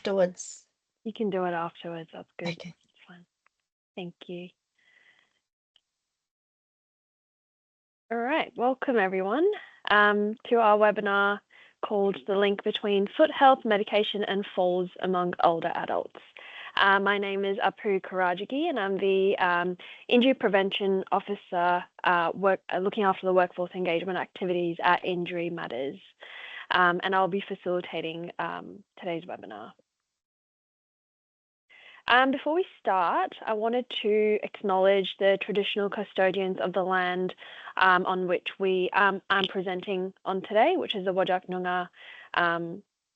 afterwards. You can do it afterwards. That's good. Okay. That's fine. Thank you. All right. Welcome, everyone, to our webinar called The Link Between Foot Health, Medication and Falls Among Older Adults. My name is Apu Karajagi, and I'm the Injury Prevention Officer looking after the workforce engagement activities at Injury Matters. And I'll be facilitating today's webinar. Before we start, I wanted to acknowledge the traditional custodians of the land on which I'm presenting on today, which is the Whadjuk Noongar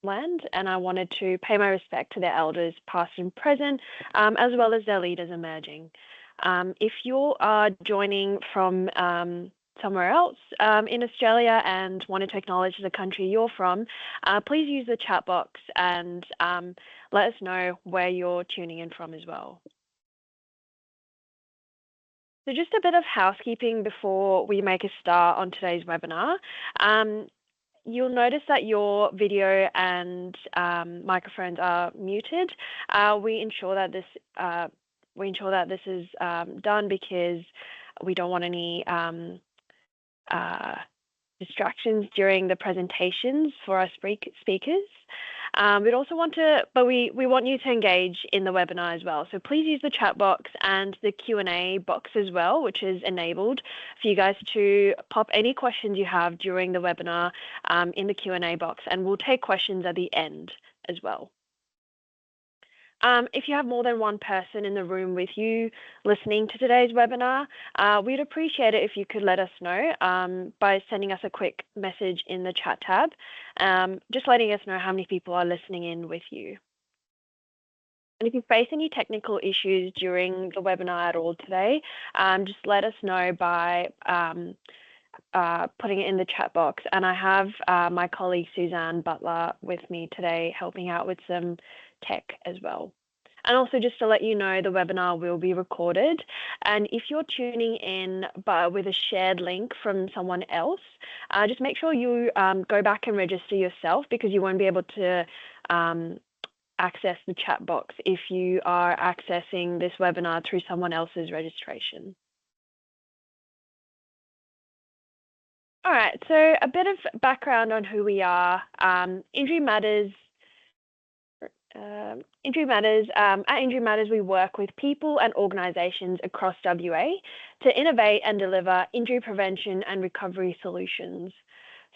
land, and I wanted to pay my respect to their elders, past and present, as well as their leaders emerging. If you are joining from somewhere else in Australia and wanted to acknowledge the country you're from, please use the chat box and let us know where you're tuning in from as well. So just a bit of housekeeping before we make a start on today's webinar. You'll notice that your video and microphones are muted. We ensure that this is done because we don't want any distractions during the presentations for our speakers. We want you to engage in the webinar as well. So please use the chat box and the Q&A box as well, which is enabled for you guys to pop any questions you have during the webinar in the Q&A box, and we'll take questions at the end as well. If you have more than one person in the room with you listening to today's webinar, we'd appreciate it if you could let us know by sending us a quick message in the chat tab, just letting us know how many people are listening in with you. And if you face any technical issues during the webinar at all today, just let us know by putting it in the chat box. And I have my colleague Suzanne Butler with me today helping out with some tech as well. And also just to let you know, the webinar will be recorded. And if you're tuning in with a shared link from someone else, just make sure you go back and register yourself, because you won't be able to access the chat box if you are accessing this webinar through someone else's registration. All right, so a bit of background on who we are. Injury Matters. At Injury Matters, we work with people and organisations across WA to innovate and deliver injury prevention and recovery solutions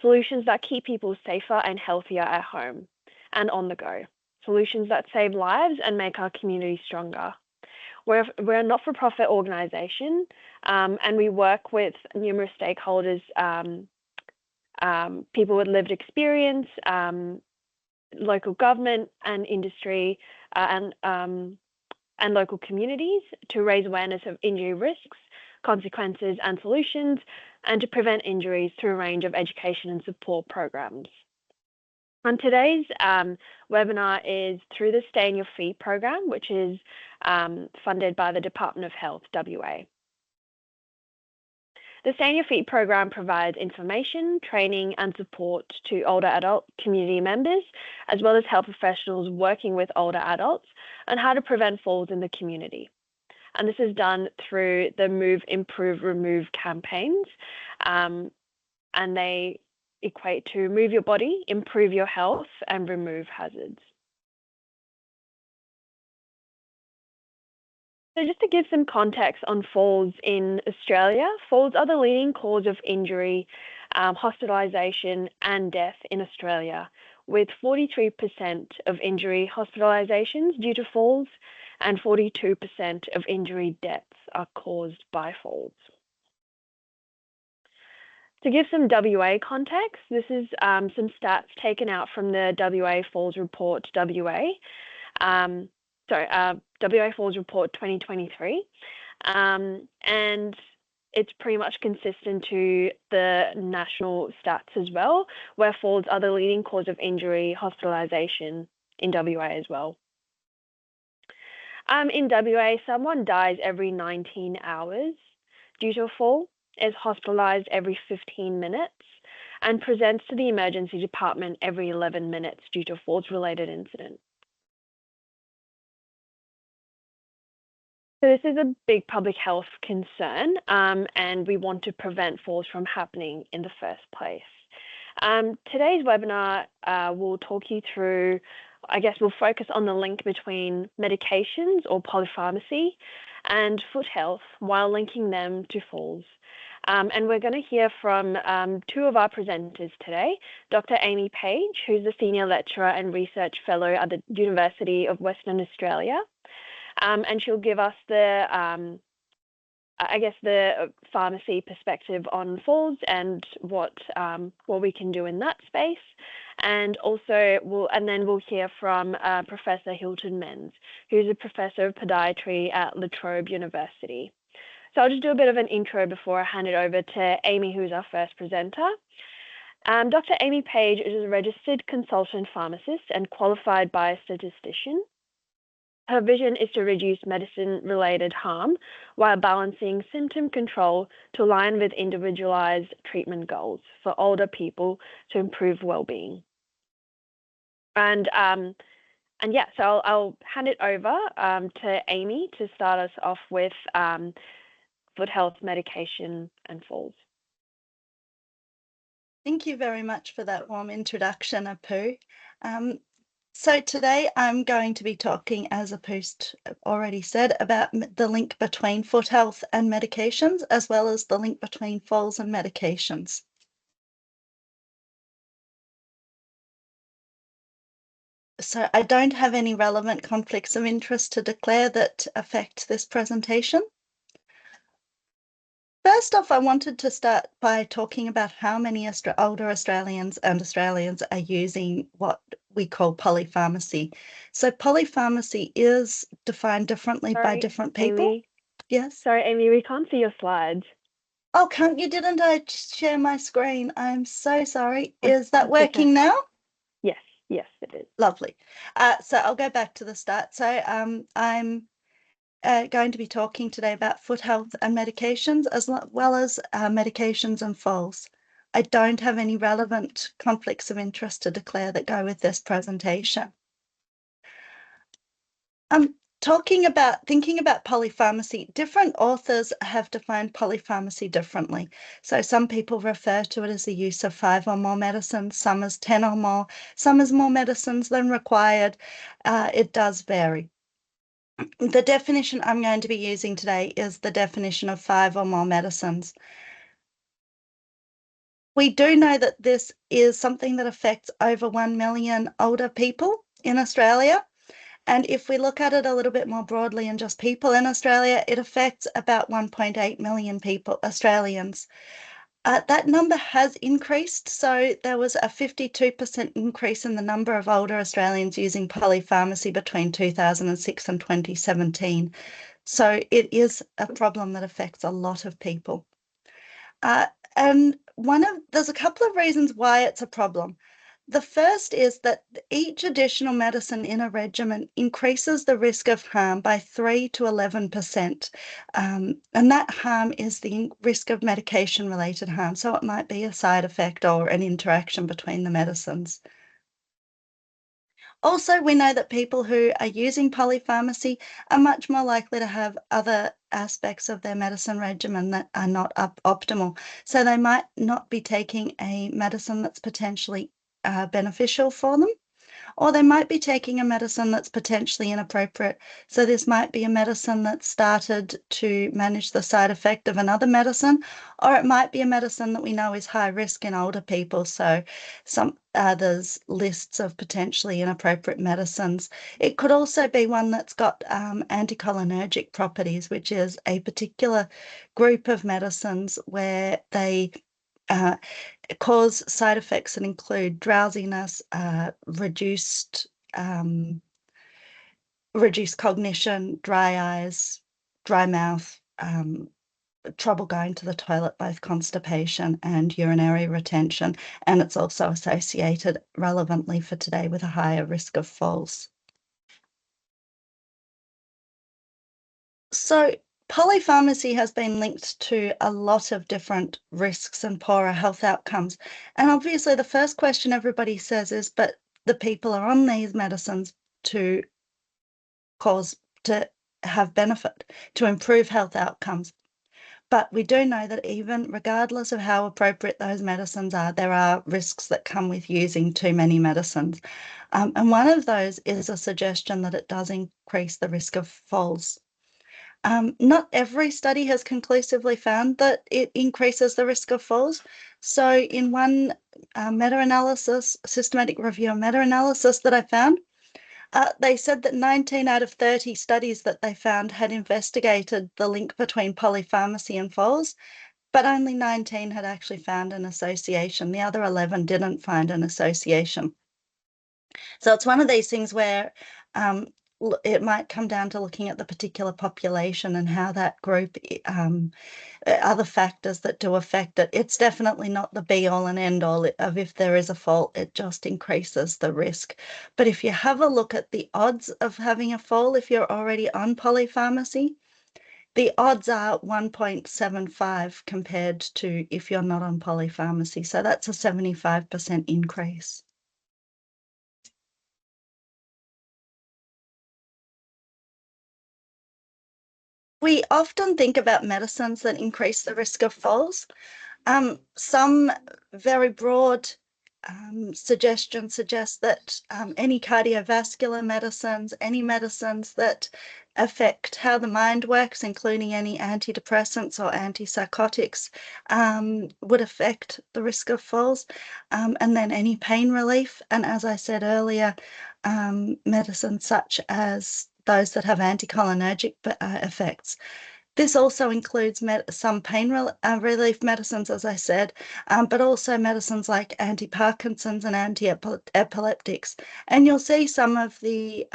that keep people safer and healthier at home and on the go, solutions that save lives and make our community stronger. We're a not-for-profit organisation, and we work with numerous stakeholders, people with lived experience, local government and industry, and local communities to raise awareness of injury risks, consequences and solutions, and to prevent injuries through a range of education and support programs. And today's webinar is through the Stay on Your Feet program, which is funded by the Department of Health, WA. The Stay on Your Feet program provides information, training and support to older adult community members, as well as health professionals working with older adults on how to prevent falls in the community. And this is done through the Move, Improve, Remove campaigns, and they equate to move your body, improve your health and remove hazards. So just to give some context on falls in Australia, falls are the leading cause of injury, hospitalisation and death in Australia, with 43% of injury hospitalisations due to falls and 42% of injury deaths are caused by falls. To give some WA context, this is some stats taken out from the WA Falls Report WA. WA Falls Report 2023, and it's pretty much consistent to the national stats as well, where falls are the leading cause of injury hospitalisation in WA as well. In WA, someone dies every 19 hours due to a fall, is hospitalised every 15 minutes, and presents to the emergency department every 11 minutes due to a falls-related incident. So this is a big public health concern, and we want to prevent falls from happening in the first place. Today's webinar will talk you through, I guess we'll focus on the link between medications or polypharmacy and foot health while linking them to falls. And we're going to hear from two of our presenters today, Dr. Amy Page, who's a Senior Lecturer and Research Fellow at the University of Western Australia. And she'll give us the pharmacy perspective on falls and what we can do in that space, and also we'll hear from Professor Hilton Menz, who's a professor of podiatry at La Trobe University. So I'll just do a bit of an intro before I hand it over to Amy, who's our first presenter. Dr. Amy Page is a registered consultant pharmacist and qualified biostatistician. Her vision is to reduce medicine-related harm while balancing symptom control to align with individualized treatment goals for older people to improve well-being. So I'll hand it over to Amy to start us off with foot health, medication, and falls. Thank you very much for that warm introduction, Apu. So today I'm going to be talking, as Apu's already said, about the link between foot health and medications, as well as the link between falls and medications. So I don't have any relevant conflicts of interest to declare that affect this presentation. First off, I wanted to start by talking about how many older Australians are using what we call polypharmacy. So polypharmacy is defined differently by different people. Amy. Yes? Sorry, Amy, we can't see your slides. Oh, didn't I share my screen? I'm so sorry. Is that working now? Yes, it is. Lovely. So I'll go back to the start. So I'm going to be talking today about foot health and medications, as well as medications and falls. I don't have any relevant conflicts of interest to declare that go with this presentation. Thinking about polypharmacy, different authors have defined polypharmacy differently. So some people refer to it as the use of 5 or more medicines, some as 10 or more, some as more medicines than required. It does vary. The definition I'm going to be using today is the definition of 5 or more medicines. We do know that this is something that affects over 1 million older people in Australia. And if we look at it a little bit more broadly and just people in Australia, it affects about 1.8 million people, Australians. That number has increased. So there was a 52% increase in the number of older Australians using polypharmacy between 2006 and 2017. So it is a problem that affects a lot of people. And there's a couple of reasons why it's a problem. The first is that each additional medicine in a regimen increases the risk of harm by 3 to 11%. And that harm is the risk of medication-related harm. So it might be a side effect or an interaction between the medicines. Also, we know that people who are using polypharmacy are much more likely to have other aspects of their medicine regimen that are not optimal. So they might not be taking a medicine that's potentially beneficial for them, or they might be taking a medicine that's potentially inappropriate. So this might be a medicine that started to manage the side effect of another medicine, or it might be a medicine that we know is high risk in older people. So there's lists of potentially inappropriate medicines. It could also be one that's got anticholinergic properties, which is a particular group of medicines where they cause side effects that include drowsiness, reduced cognition, dry eyes, dry mouth, trouble going to the toilet, both constipation and urinary retention. And it's also associated relevantly for today with a higher risk of falls. So polypharmacy has been linked to a lot of different risks and poorer health outcomes. And obviously the first question everybody says is, but the people are on these medicines to have benefit to improve health outcomes. But we do know that even regardless of how appropriate those medicines are, there are risks that come with using too many medicines. And one of those is a suggestion that it does increase the risk of falls. Not every study has conclusively found that it increases the risk of falls. So in one meta-analysis, systematic review and meta-analysis that I found, they said that 19 out of 30 studies that they found had investigated the link between polypharmacy and falls, but only 19 had actually found an association. The other 11 didn't find an association. So it's one of these things where it might come down to looking at the particular population and how that group, other factors that do affect it. It's definitely not the be all and end all of if there is a fault, it just increases the risk. But if you have a look at the odds of having a fall, if you're already on polypharmacy, the odds are 1.75 compared to if you're not on polypharmacy. So that's a 75% increase. We often think about medicines that increase the risk of falls. Some very broad suggestions suggest that any cardiovascular medicines, any medicines that affect how the mind works, including any antidepressants or antipsychotics, would affect the risk of falls. And then any pain relief. And as I said earlier, medicines such as those that have anticholinergic effects. This also includes some pain relief medicines, as I said, but also medicines like anti-Parkinson's and anti-epileptics. And you'll see some of the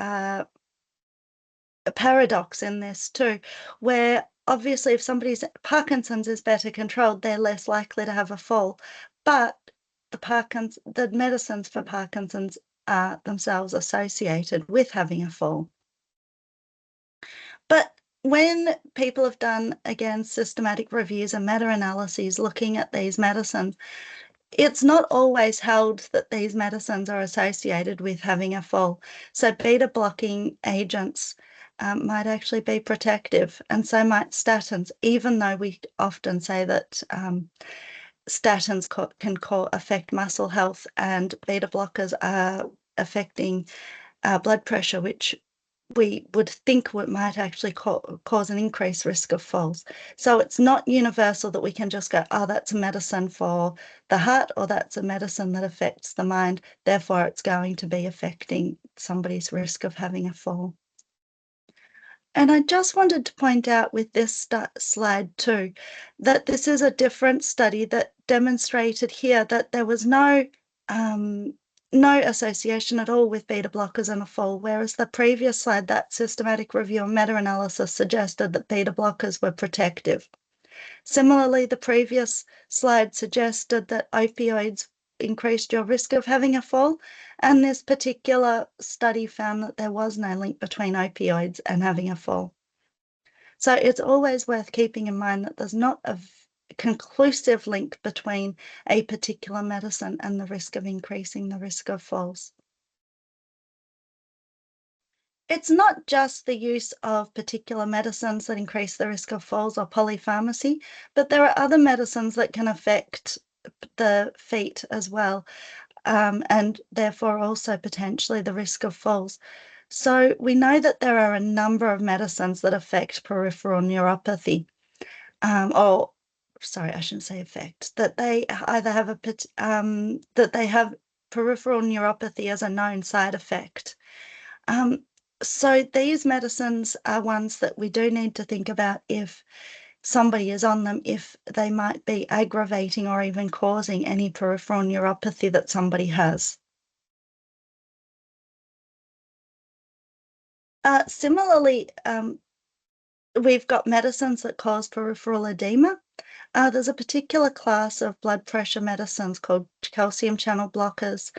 paradox in this too, where obviously if somebody's Parkinson's is better controlled, they're less likely to have a fall. But the medicines for Parkinson's are themselves associated with having a fall. But when people have done, again, systematic reviews and meta-analyses looking at these medicines, it's not always held that these medicines are associated with having a fall. So beta-blocking agents might actually be protective, and so might statins, even though we often say that statins can affect muscle health and beta blockers are affecting blood pressure, which we would think might actually cause an increased risk of falls. So it's not universal that we can just go, oh, that's a medicine for the heart or that's a medicine that affects the mind. Therefore, it's going to be affecting somebody's risk of having a fall. And I just wanted to point out with this slide too, that this is a different study that demonstrated here that there was no association at all with beta blockers and a fall, whereas the previous slide, that systematic review and meta-analysis suggested that beta blockers were protective. Similarly, the previous slide suggested that opioids increased your risk of having a fall, and this particular study found that there was no link between opioids and having a fall. So it's always worth keeping in mind that there's not a conclusive link between a particular medicine and the risk of increasing the risk of falls. It's not just the use of particular medicines that increase the risk of falls or polypharmacy, but there are other medicines that can affect the feet as well, and therefore also potentially the risk of falls. So we know that there are a number of medicines that affect peripheral neuropathy, or sorry, I shouldn't say affect, that they either have that they have peripheral neuropathy as a known side effect. So these medicines are ones that we do need to think about if somebody is on them, if they might be aggravating or even causing any peripheral neuropathy that somebody has. Similarly, we've got medicines that cause peripheral edema. There's a particular class of blood pressure medicines called calcium channel blockers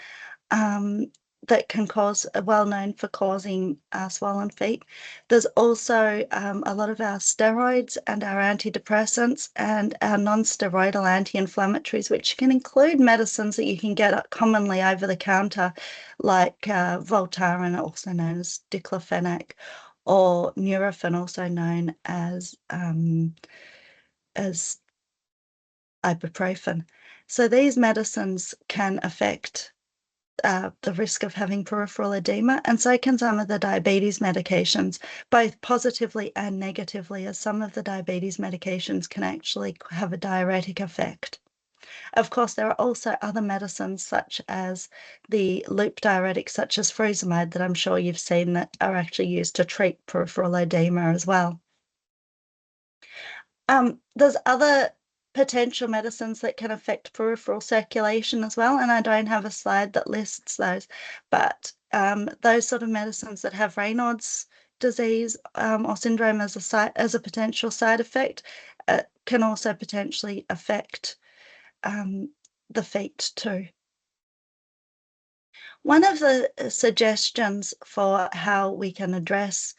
that can cause, well known for causing swollen feet. There's also a lot of our steroids and our antidepressants and our non-steroidal anti-inflammatories, which can include medicines that you can get commonly over the counter, like Voltaren, also known as diclofenac, or Nurofen, also known as ibuprofen. So these medicines can affect the risk of having peripheral edema, and so can some of the diabetes medications, both positively and negatively, as some of the diabetes medications can actually have a diuretic effect. Of course, there are also other medicines such as the loop diuretics, such as furosemide, that I'm sure you've seen that are actually used to treat peripheral edema as well. There's other potential medicines that can affect peripheral circulation as well, and I don't have a slide that lists those, but those sort of medicines that have Raynaud's disease or syndrome as a potential side effect can also potentially affect the feet too. One of the suggestions for how we can address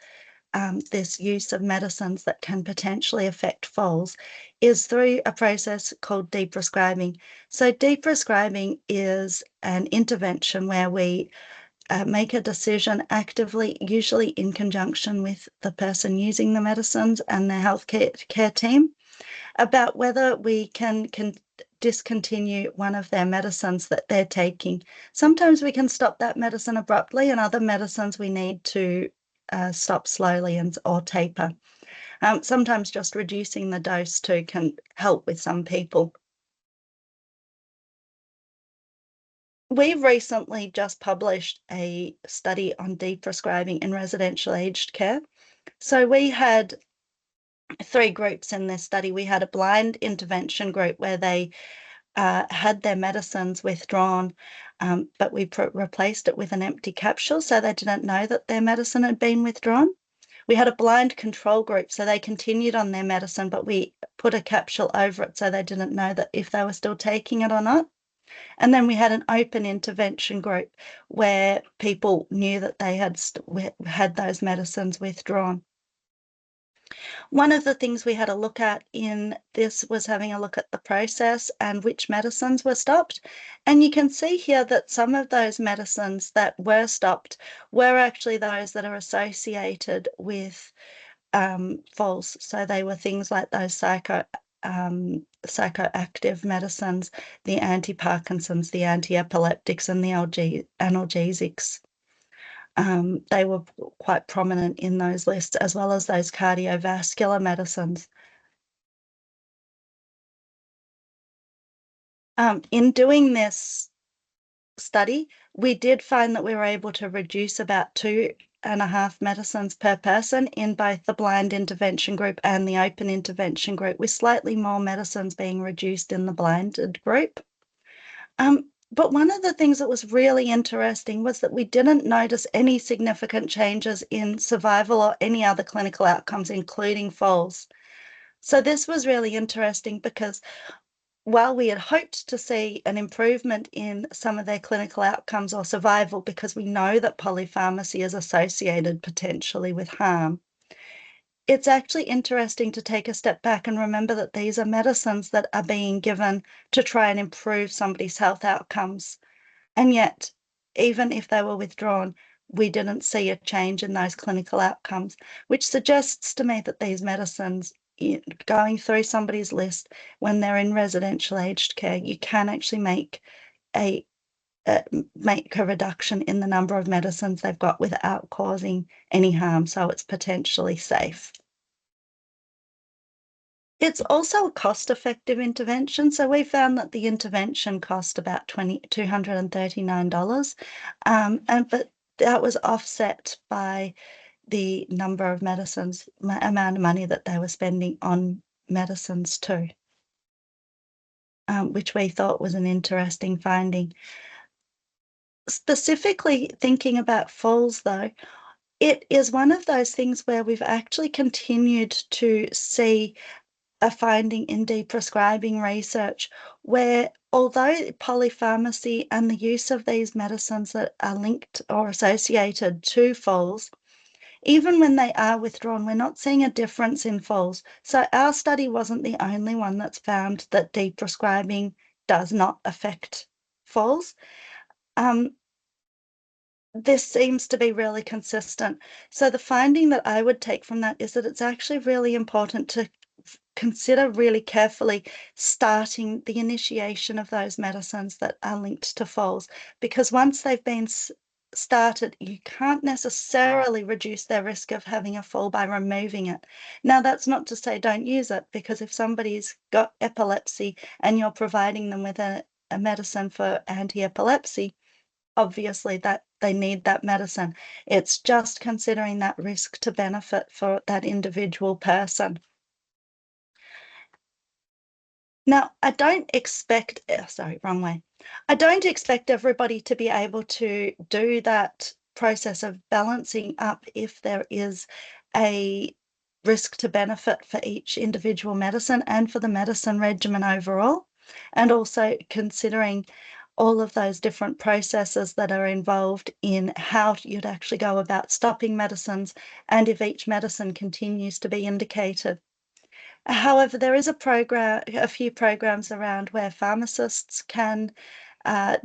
this use of medicines that can potentially affect foals is through a process called deprescribing. So deprescribing is an intervention where we make a decision actively, usually in conjunction with the person using the medicines and their healthcare team, about whether we can discontinue one of their medicines that they're taking. Sometimes we can stop that medicine abruptly, and other medicines we need to stop slowly or taper. Sometimes just reducing the dose too can help with some people. We've recently just published a study on deprescribing in residential aged care. So we had 3 groups in this study. We had a blind intervention group where they had their medicines withdrawn, but we replaced it with an empty capsule, so they didn't know that their medicine had been withdrawn. We had a blind control group, so they continued on their medicine, but we put a capsule over it so they didn't know that if they were still taking it or not. And then we had an open intervention group where people knew that they had those medicines withdrawn. One of the things we had a look at in this was having a look at the process and which medicines were stopped. And you can see here that some of those medicines that were stopped were actually those that are associated with falls. So they were things like those psychoactive medicines, the anti-Parkinson's, the anti-epileptics, and the analgesics. They were quite prominent in those lists, as well as those cardiovascular medicines. In doing this study, we did find that we were able to reduce about 2.5 medicines per person in both the blind intervention group and the open intervention group, with slightly more medicines being reduced in the blinded group. But one of the things that was really interesting was that we didn't notice any significant changes in survival or any other clinical outcomes, including falls. So this was really interesting because while we had hoped to see an improvement in some of their clinical outcomes or survival, because we know that polypharmacy is associated potentially with harm, it's actually interesting to take a step back and remember that these are medicines that are being given to try and improve somebody's health outcomes. And yet, even if they were withdrawn, we didn't see a change in those clinical outcomes, which suggests to me that these medicines, going through somebody's list when they're in residential aged care, you can actually make a reduction in the number of medicines they've got without causing any harm, so it's potentially safe. It's also a cost-effective intervention. So we found that the intervention cost about $239, but that was offset by the number of medicines, amount of money that they were spending on medicines too, which we thought was an interesting finding. Specifically thinking about falls, though, it is one of those things where we've actually continued to see a finding in deprescribing research where, although polypharmacy and the use of these medicines that are linked or associated to falls, even when they are withdrawn, we're not seeing a difference in falls. So our study wasn't the only one that's found that deprescribing does not affect falls. this seems to be really consistent. So the finding that I would take from that is that it's actually really important to consider really carefully starting the initiation of those medicines that are linked to falls, because once they've been started, you can't necessarily reduce their risk of having a fall by removing it. Now, that's not to say don't use it, because if somebody's got epilepsy and you're providing them with a medicine for anti-epilepsy, obviously that they need that medicine. It's just considering that risk to benefit for that individual person. Now, I don't expect, sorry, wrong way. I don't expect everybody to be able to do that process of balancing up if there is a risk to benefit for each individual medicine and for the medicine regimen overall, and also considering all of those different processes that are involved in how you'd actually go about stopping medicines and if each medicine continues to be indicated. However, there is a few programs around where pharmacists can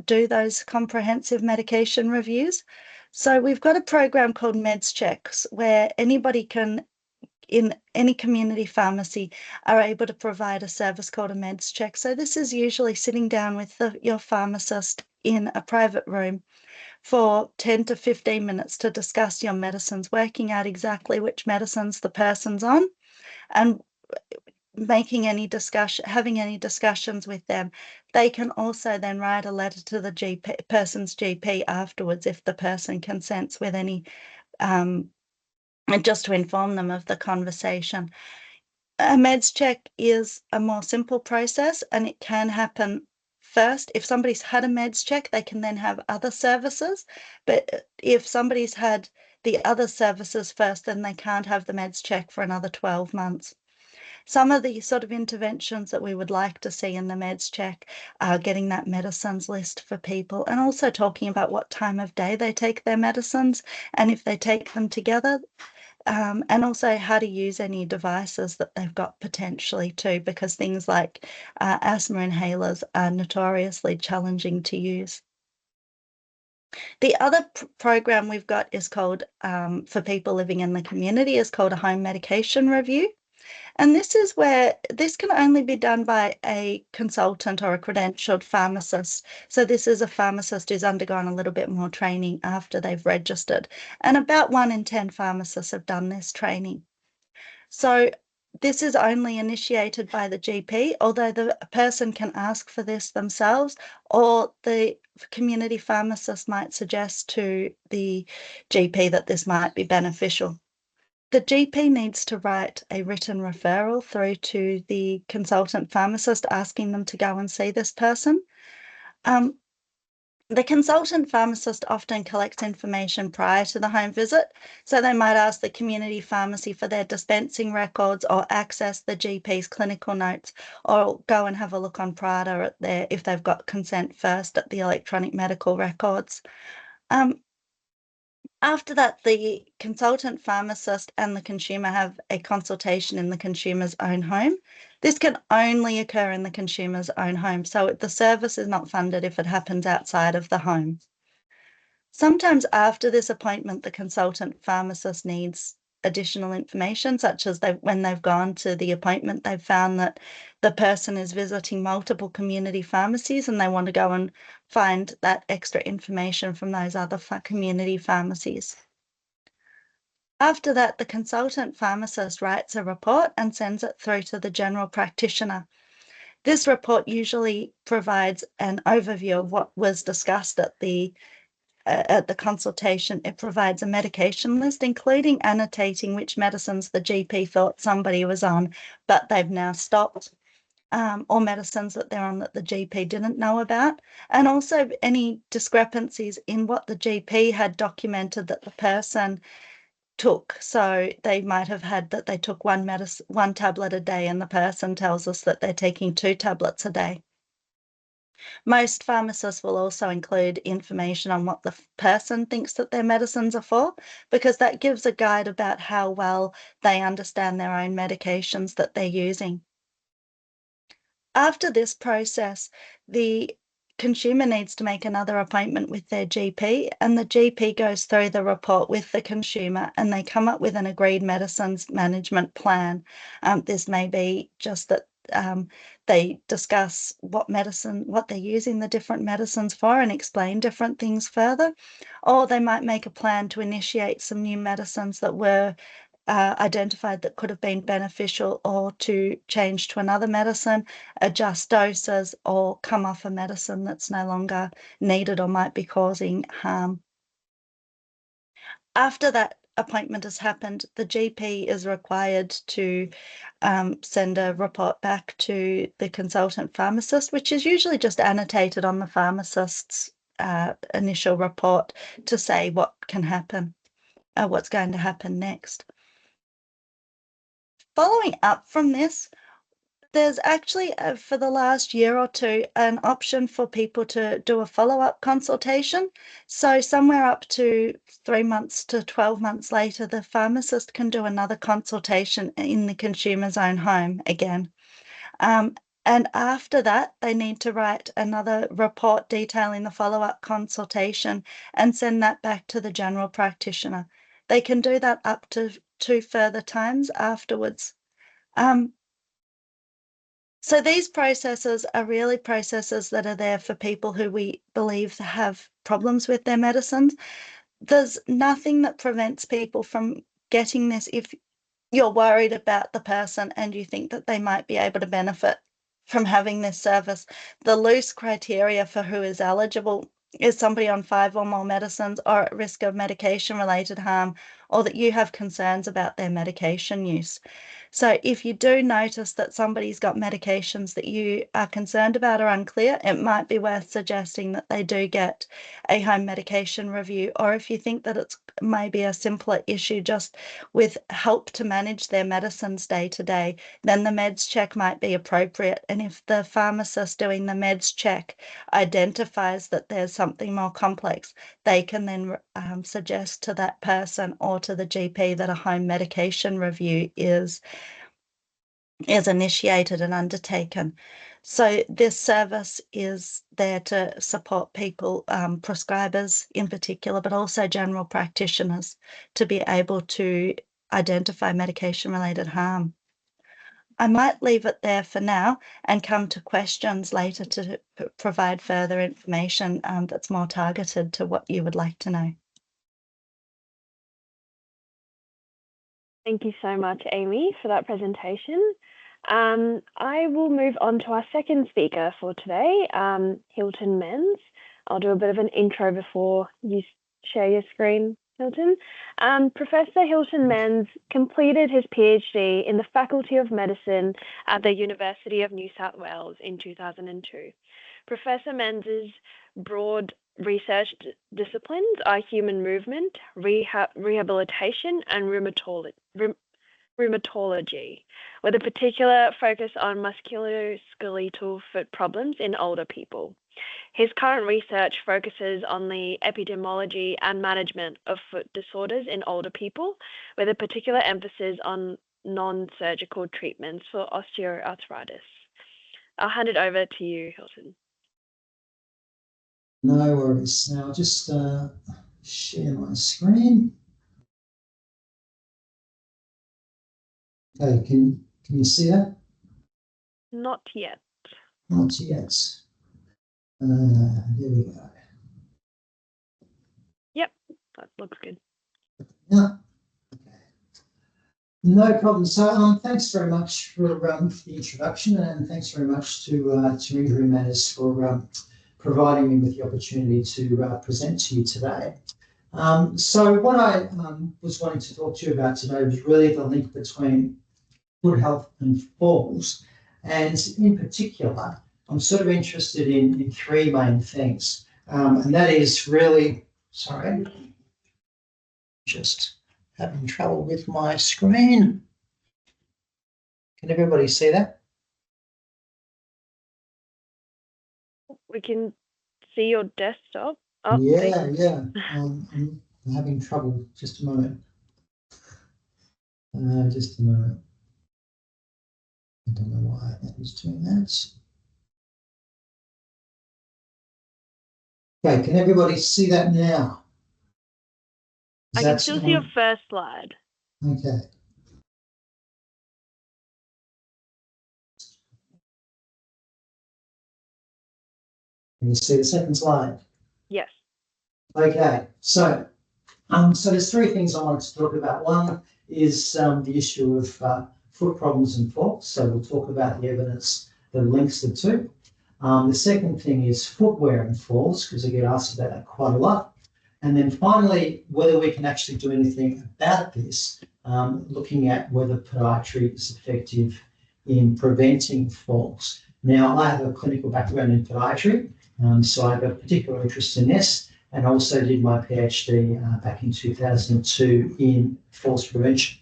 do those comprehensive medication reviews. So we've got a program called Meds Checks where anybody can, in any community pharmacy, are able to provide a service called a Meds Check. So this is usually sitting down with your pharmacist in a private room for 10 to 15 minutes to discuss your medicines, working out exactly which medicines the person's on, and having any discussions with them. They can also then write a letter to the person's GP afterwards if the person consents with any, and just to inform them of the conversation. A meds check is a more simple process, and it can happen first. If somebody's had a meds check, they can then have other services. But if somebody's had the other services first, then they can't have the meds check for another 12 months. Some of the sort of interventions that we would like to see in the meds check are getting that medicines list for people, and also talking about what time of day they take their medicines and if they take them together, and also how to use any devices that they've got potentially too, because things like asthma inhalers are notoriously challenging to use. The other program we've got is called, for people living in the community, is called a home medication review. And this is where this can only be done by a consultant or a credentialed pharmacist. So this is a pharmacist who's undergone a little bit more training after they've registered. And about 1 in 10 pharmacists have done this training. So this is only initiated by the GP, although the person can ask for this themselves, or the community pharmacist might suggest to the GP that this might be beneficial. The GP needs to write a written referral through to the consultant pharmacist asking them to go and see this person. The consultant pharmacist often collects information prior to the home visit, so they might ask the community pharmacy for their dispensing records or access the GP's clinical notes, or go and have a look on Prada at their, if they've got consent first, at the electronic medical records. After that, the consultant pharmacist and the consumer have a consultation in the consumer's own home. This can only occur in the consumer's own home, so the service is not funded if it happens outside of the home. Sometimes after this appointment, the consultant pharmacist needs additional information, such as when they've gone to the appointment, they've found that the person is visiting multiple community pharmacies and they want to go and find that extra information from those other community pharmacies. After that, the consultant pharmacist writes a report and sends it through to the general practitioner. This report usually provides an overview of what was discussed at the consultation. It provides a medication list, including annotating which medicines the GP thought somebody was on, but they've now stopped, or medicines that they're on that the GP didn't know about, and also any discrepancies in what the GP had documented that the person took. So they might have had that they took one tablet a day, and the person tells us that they're taking 2 tablets a day. Most pharmacists will also include information on what the person thinks that their medicines are for, because that gives a guide about how well they understand their own medications that they're using. After this process, the consumer needs to make another appointment with their GP, and the GP goes through the report with the consumer and they come up with an agreed medicines management plan. This may be just that they discuss what they're using the different medicines for and explain different things further, or they might make a plan to initiate some new medicines that were identified that could have been beneficial, or to change to another medicine, adjust doses, or come off a medicine that's no longer needed or might be causing harm. After that appointment has happened, the GP is required to send a report back to the consultant pharmacist, which is usually just annotated on the pharmacist's initial report to say what can happen, what's going to happen next. Following up from this, there's actually, for the last year or two, an option for people to do a follow-up consultation. So somewhere up to 3 months to 12 months later, the pharmacist can do another consultation in the consumer's own home again. And after that, they need to write another report detailing the follow-up consultation and send that back to the general practitioner. They can do that up to 2 further times afterwards. So these processes are really processes that are there for people who we believe have problems with their medicines. There's nothing that prevents people from getting this if you're worried about the person and you think that they might be able to benefit from having this service. The loose criteria for who is eligible is somebody on 5 or more medicines, or at risk of medication-related harm, or that you have concerns about their medication use. So if you do notice that somebody's got medications that you are concerned about or unclear, it might be worth suggesting that they do get a home medication review. Or if you think that it's maybe a simpler issue just with help to manage their medicines day to day, then the meds check might be appropriate. And if the pharmacist doing the meds check identifies that there's something more complex, they can then suggest to that person or to the GP that a home medication review is initiated and undertaken. So this service is there to support people, prescribers in particular, but also general practitioners, to be able to identify medication-related harm. I might leave it there for now and come to questions later to provide further information that's more targeted to what you would like to know. Thank you so much, Amy, for that presentation. I will move on to our second speaker for today, Hilton Menz. I'll do a bit of an intro before you share your screen, Hilton. Professor Hilton Menz completed his PhD in the Faculty of Medicine at the University of New South Wales in 2002. Professor Menz's broad research disciplines are human movement, rehabilitation, and rheumatology, with a particular focus on musculoskeletal foot problems in older people. His current research focuses on the epidemiology and management of foot disorders in older people, with a particular emphasis on non-surgical treatments for osteoarthritis. I'll hand it over to you, Hilton. No worries. Now I'll just share my screen. Okay, can you see that? Not yet. Not yet. There we go. Yep, that looks good. Yeah. Okay. No problem. So thanks very much for the introduction, and thanks very much to Injury Matters for providing me with the opportunity to present to you today. So what I was wanting to talk to you about today was really the link between foot health and falls, and in particular, I'm sort of interested in 3 main things, and that is really, sorry, just having trouble with my screen. Can everybody see that? We can see your desktop. Oh, Yeah. I'm having trouble. Just a moment. Just a moment. I don't know why that is doing that. Okay, can everybody see that now? I can still see your first slide. Okay. Can you see the second slide? Yes. Okay, so there's three things I wanted to talk about. One is the issue of foot problems and falls. So we'll talk about the evidence that links the two. The second thing is footwear and falls, because I get asked about that quite a lot. And then finally, whether we can actually do anything about this, looking at whether podiatry is effective in preventing falls. Now, I have a clinical background in podiatry, so I've got a particular interest in this, and also did my PhD back in 2002 in falls prevention.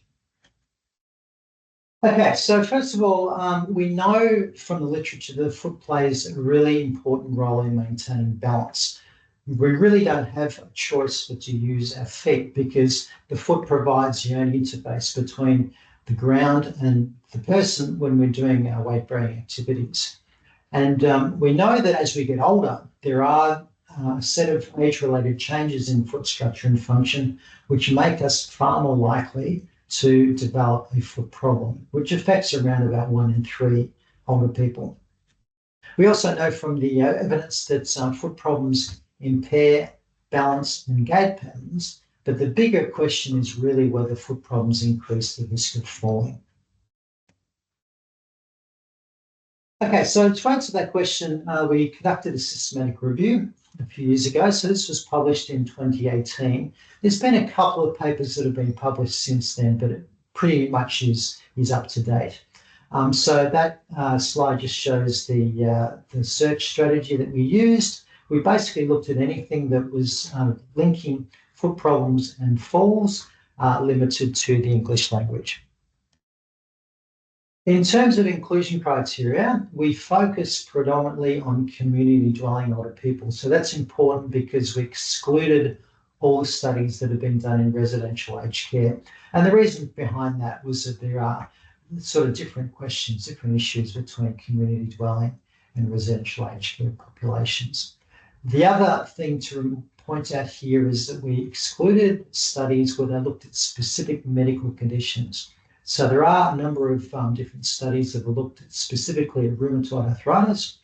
Okay, so first of all, we know from the literature that the foot plays a really important role in maintaining balance. We really don't have a choice but to use our feet, because the foot provides the only interface between the ground and the person when we're doing our weight-bearing activities. And we know that as we get older, there are a set of age-related changes in foot structure and function, which make us far more likely to develop a foot problem, which affects around about 1 in 3 older people. We also know from the evidence that foot problems impair balance and gait patterns, but the bigger question is really whether foot problems increase the risk of falling. Okay, so to answer that question, we conducted a systematic review a few years ago. So this was published in 2018. There's been a couple of papers that have been published since then, but it pretty much is up to date. So that slide just shows the search strategy that we used. We basically looked at anything that was linking foot problems and falls, limited to the English language. In terms of inclusion criteria, we focus predominantly on community dwelling older people. So that's important because we excluded all the studies that have been done in residential aged care. And the reason behind that was that there are sort of different questions, different issues between community dwelling and residential aged care populations. The other thing to point out here is that we excluded studies where they looked at specific medical conditions. So there are a number of different studies that have looked at specifically at rheumatoid arthritis,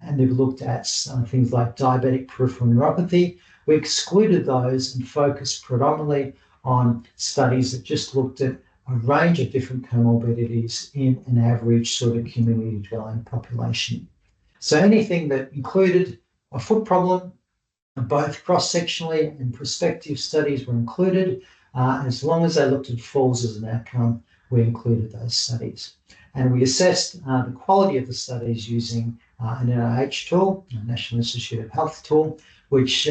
and they've looked at things like diabetic peripheral neuropathy. We excluded those and focused predominantly on studies that just looked at a range of different comorbidities in an average sort of community dwelling population. So anything that included a foot problem, both cross-sectionally and prospective studies were included. As long as they looked at falls as an outcome, we included those studies. And we assessed the quality of the studies using an NIH tool, a National Institute of Health tool, which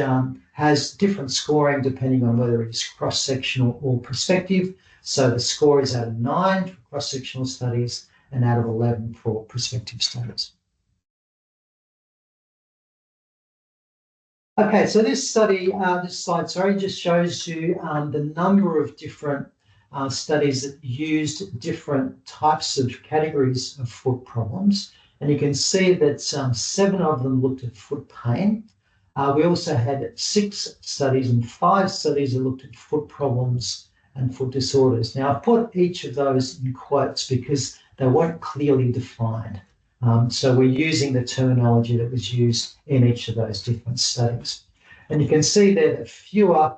has different scoring depending on whether it's cross-sectional or prospective. So the score is out of 9 for cross-sectional studies and out of 11 for prospective studies. Okay, so this slide, just shows you the number of different studies that used different types of categories of foot problems. And you can see that 7 of them looked at foot pain. We also had 6 studies and 5 studies that looked at foot problems and foot disorders. Now, I've put each of those in quotes because they weren't clearly defined. So we're using the terminology that was used in each of those different studies. And you can see that fewer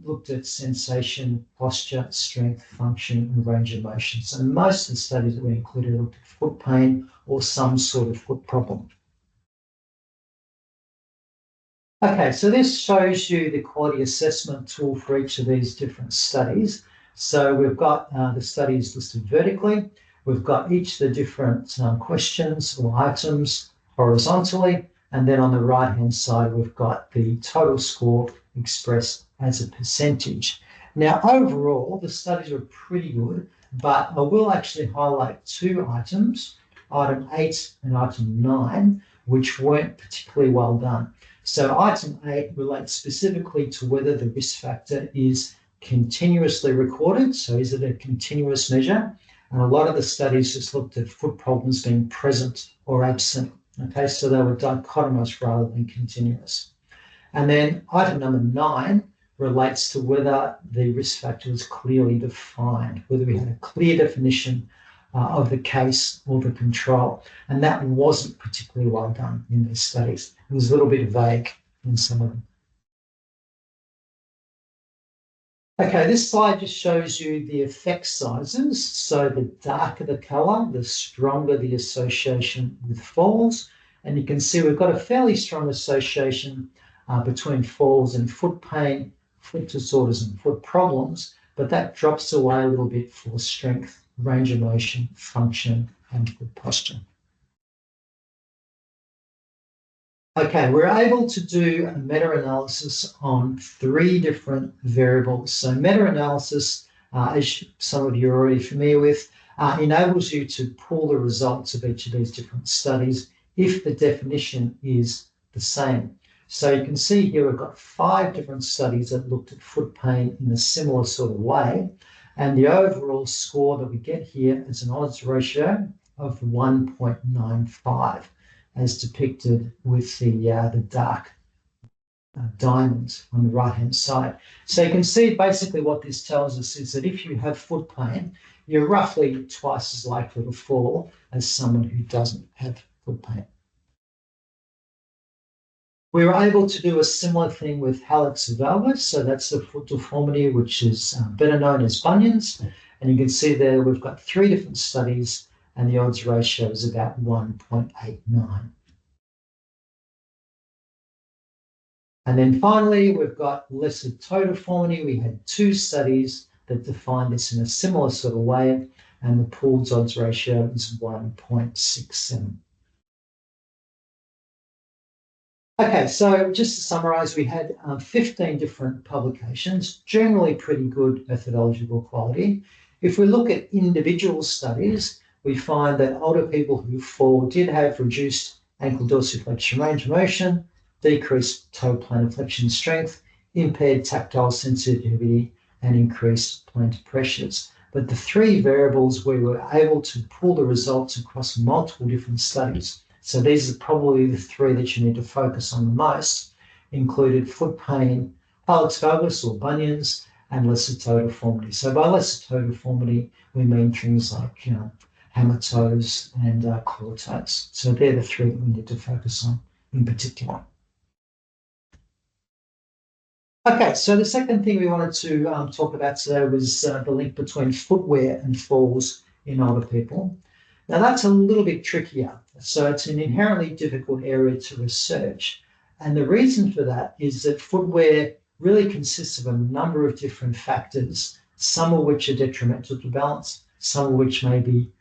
looked at sensation, posture, strength, function, and range of motion. So most of the studies that we included looked at foot pain or some sort of foot problem. Okay, so this shows you the quality assessment tool for each of these different studies. So we've got the studies listed vertically. We've got each of the different questions or items horizontally. And then on the right-hand side, we've got the total score expressed as a percentage. Now, overall, the studies are pretty good, but I will actually highlight 2 items, item 8 and item 9, which weren't particularly well done. So item 8 relates specifically to whether the risk factor is continuously recorded. So is it a continuous measure? And a lot of the studies just looked at foot problems being present or absent. Okay, so they were dichotomous rather than continuous. And then item number 9 relates to whether the risk factor was clearly defined, whether we had a clear definition of the case or the control. And that wasn't particularly well done in these studies. It was a little bit vague in some of them. Okay, this slide just shows you the effect sizes. So the darker the colour, the stronger the association with falls. And you can see we've got a fairly strong association between falls and foot pain, foot disorders and foot problems, but that drops away a little bit for strength, range of motion, function, and foot posture. Okay, we're able to do a meta-analysis on 3 different variables. So meta-analysis, as some of you are already familiar with, enables you to pull the results of each of these different studies if the definition is the same. So you can see here we've got 5 different studies that looked at foot pain in a similar sort of way. And the overall score that we get here is an odds ratio of 1.95. as depicted with the dark diamonds on the right-hand side. So you can see basically what this tells us is that if you have foot pain, you're roughly twice as likely to fall as someone who doesn't have foot pain. We were able to do a similar thing with hallux valgus, so that's the foot deformity which is better known as bunions. And you can see there we've got 3 different studies and the odds ratio is about 1.89. And then finally, we've got lesser toe deformity. We had 2 studies that defined this in a similar sort of way, and the pooled odds ratio is 1.67. Okay, so just to summarize, we had 15 different publications, generally pretty good methodological quality. If we look at individual studies, we find that older people who fall did have reduced ankle dorsiflexion range of motion, decreased toe plantar flexion strength, impaired tactile sensitivity, and increased plantar pressures. But the 3 variables we were able to pull the results across multiple different studies. So these are probably the 3 that you need to focus on the most, included foot pain, hallux valgus or bunions, and lesser toe deformity. So by lesser toe deformity, we mean things like hammer toes and claw toes. So they're the 3 that we need to focus on in particular. Okay, so the second thing we wanted to talk about today was the link between footwear and falls in older people. Now that's a little bit trickier. So it's an inherently difficult area to research. And the reason for that is that footwear really consists of a number of different factors, some of which are detrimental to balance, some of which may be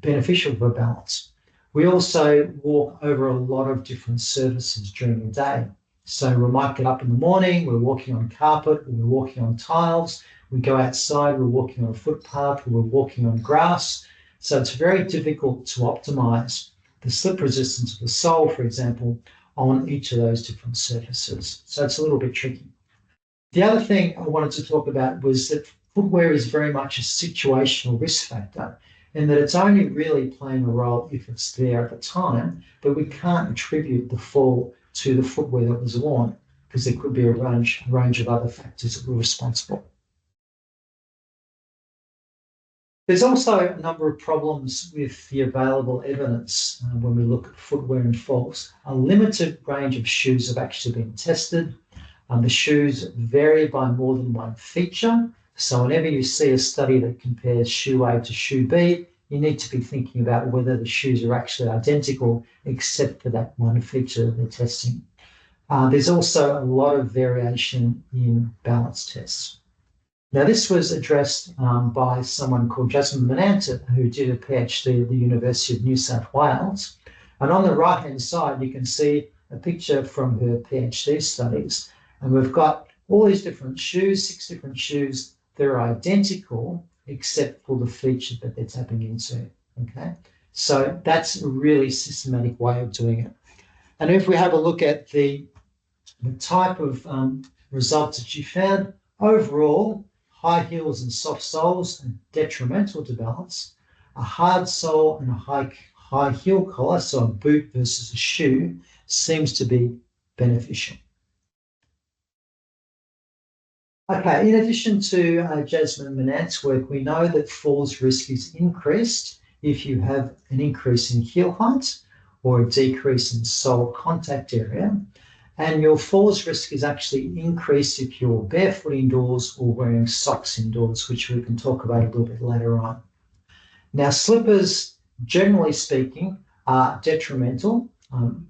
beneficial for balance. We also walk over a lot of different surfaces during the day. So we might get up in the morning, we're walking on carpet, we're walking on tiles, we go outside, we're walking on a footpath, we're walking on grass. So it's very difficult to optimize the slip resistance of the sole, for example, on each of those different surfaces. So it's a little bit tricky. The other thing I wanted to talk about was that footwear is very much a situational risk factor, in that it's only really playing a role if it's there at the time, but we can't attribute the fall to the footwear that was worn, because there could be a range of other factors that were responsible. There's also a number of problems with the available evidence when we look at footwear and falls. A limited range of shoes have actually been tested. The shoes vary by more than one feature. So whenever you see a study that compares shoe A to shoe B, you need to be thinking about whether the shoes are actually identical, except for that one feature that they're testing. There's also a lot of variation in balance tests. Now, this was addressed by someone called Jasmine Menantet, who did a PhD at the University of New South Wales. And on the right-hand side, you can see a picture from her PhD studies. And we've got all these different shoes, 6 different shoes. They're identical, except for the feature that they're tapping into, okay? So that's a really systematic way of doing it. And if we have a look at the type of results that you found, overall, high heels and soft soles are detrimental to balance. A hard sole and a high heel collar, so a boot versus a shoe, seems to be beneficial. Okay, in addition to Jasmine Manant's work, we know that falls risk is increased if you have an increase in heel height or a decrease in sole contact area. And your falls risk is actually increased if you're barefoot indoors or wearing socks indoors, which we can talk about a little bit later on. Now, slippers, generally speaking, are detrimental.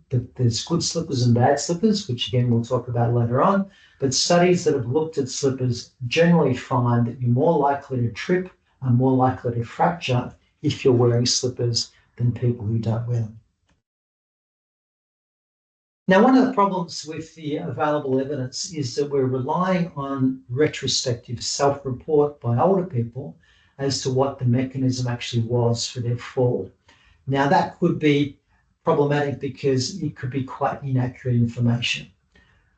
There's good slippers and bad slippers, which again we'll talk about later on. But studies that have looked at slippers generally find that you're more likely to trip and more likely to fracture if you're wearing slippers than people who don't wear them. Now, one of the problems with the available evidence is that we're relying on retrospective self-report by older people as to what the mechanism actually was for their fall. Now, that could be problematic because it could be quite inaccurate information.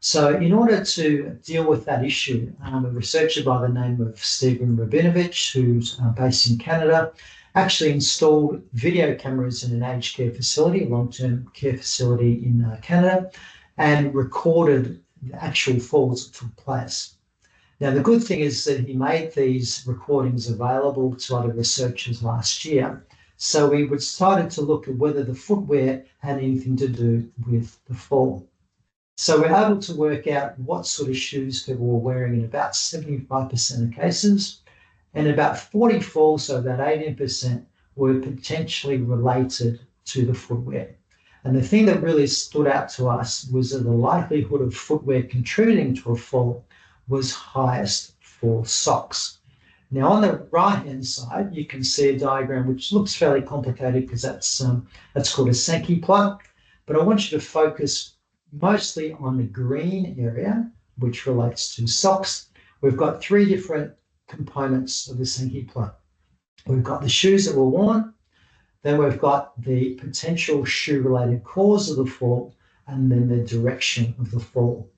So in order to deal with that issue, a researcher by the name of Stephen Rabinovich, who's based in Canada, actually installed video cameras in an aged care facility, a long-term care facility in Canada, and recorded the actual falls that took place. Now, the good thing is that he made these recordings available to other researchers last year. So we started to look at whether the footwear had anything to do with the fall. So we're able to work out what sort of shoes people were wearing in about 75% of cases, and about 40 falls, so about 18%, were potentially related to the footwear. And the thing that really stood out to us was that the likelihood of footwear contributing to a fall was highest for socks. Now, on the right-hand side, you can see a diagram which looks fairly complicated because that's called a Sankey plot. But I want you to focus mostly on the green area, which relates to socks. We've got three different components of the Sankey plot. We've got the shoes that were worn, then we've got the potential shoe-related cause of the fall, and then the direction of the fall.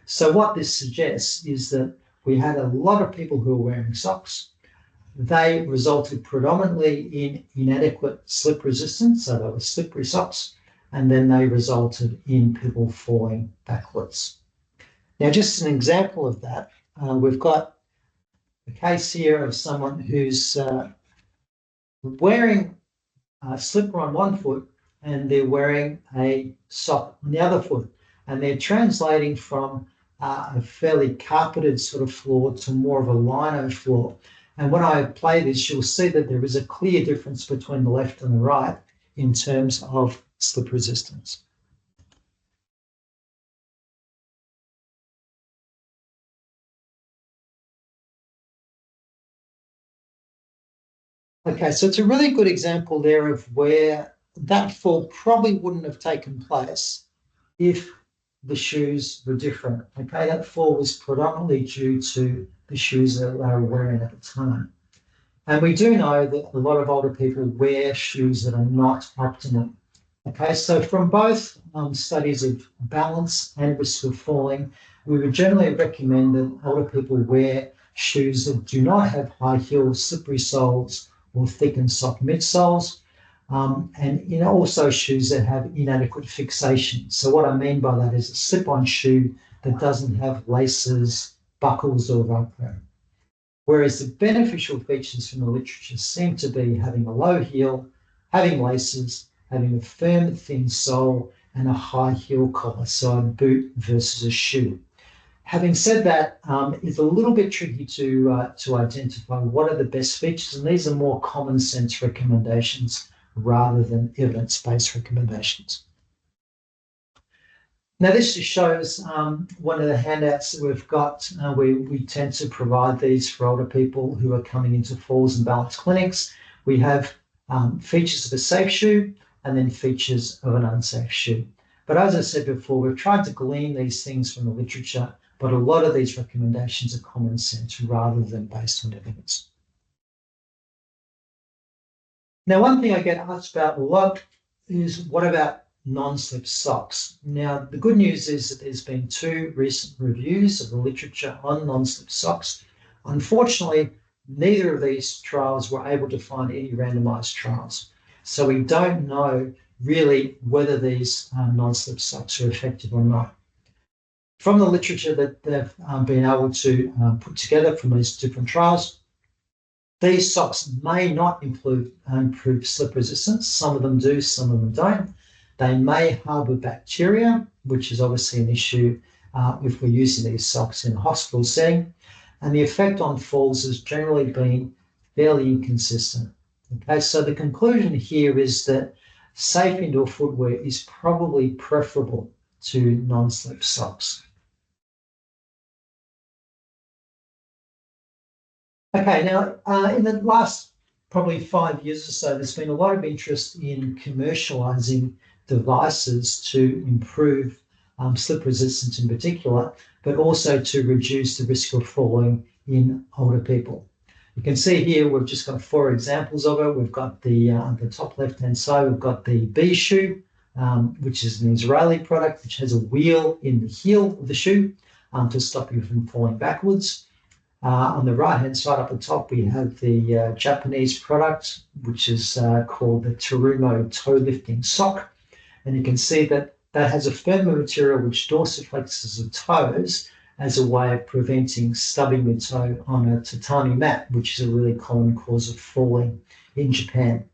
So what this suggests is that we had a lot of people who were wearing socks. They resulted predominantly in inadequate slip resistance, so they were slippery socks, and then they resulted in people falling backwards. Now, just an example of that, we've got a case here of someone who's wearing a slipper on one foot and they're wearing a sock on the other foot, and they're translating from a fairly carpeted sort of floor to more of a lino floor. And when I play this, you'll see that there is a clear difference between the left and the right in terms of slip resistance. Okay, so it's a really good example there of where that fall probably wouldn't have taken place if the shoes were different. Okay, that fall was predominantly due to the shoes that they were wearing at the time. And we do know that a lot of older people wear shoes that are not optimal. Okay, so from both studies of balance and risk of falling, we would generally recommend that older people wear shoes that do not have high heel, slippery soles or thickened sock midsoles, and also shoes that have inadequate fixation. So what I mean by that is a slip-on shoe that doesn't have laces, buckles, or Velcro. Whereas the beneficial features from the literature seem to be having a low heel, having laces, having a firm, thin sole, and a high heel collar, so a boot versus a shoe. Having said that, it's a little bit tricky to identify what are the best features, and these are more common sense recommendations rather than evidence-based recommendations. Now, this just shows one of the handouts that we've got. We tend to provide these for older people who are coming into falls and balance clinics. We have features of a safe shoe and then features of an unsafe shoe. But as I said before, we've tried to glean these things from the literature, but a lot of these recommendations are common sense rather than based on evidence. Now, one thing I get asked about a lot is what about non-slip socks? Now, the good news is that there's been 2 recent reviews of the literature on non-slip socks. Unfortunately, neither of these trials were able to find any randomized trials. So we don't know really whether these non-slip socks are effective or not. From the literature that they've been able to put together from these different trials, these socks may not improve slip resistance. Some of them do, some of them don't. They may harbour bacteria, which is obviously an issue if we're using these socks in a hospital setting. And the effect on falls has generally been fairly inconsistent. Okay, so the conclusion here is that safe indoor footwear is probably preferable to non-slip socks. Okay, now in the last probably 5 years or so, there's been a lot of interest in commercialising devices to improve slip resistance in particular, but also to reduce the risk of falling in older people. You can see here we've just got 4 examples of it. We've got the top left-hand side, we've got the B shoe, which is an Israeli product, which has a wheel in the heel of the shoe to stop you from falling backwards. On the right-hand side up the top, we have the Japanese product, which is called the Terumo toe lifting sock. And you can see that that has a firmer material which dorsiflexes the toes as a way of preventing stubbing your toe on a tatami mat, which is a really common cause of falling in Japan.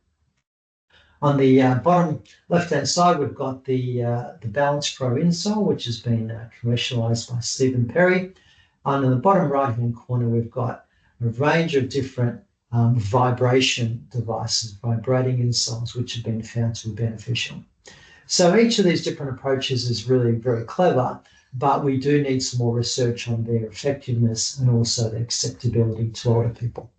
On the bottom left-hand side, we've got the Balance Pro insole, which has been commercialized by Stephen Perry. And in the bottom right-hand corner, we've got a range of different vibration devices, vibrating insoles, which have been found to be beneficial. So each of these different approaches is really very clever, but we do need some more research on their effectiveness and also their acceptability to older people.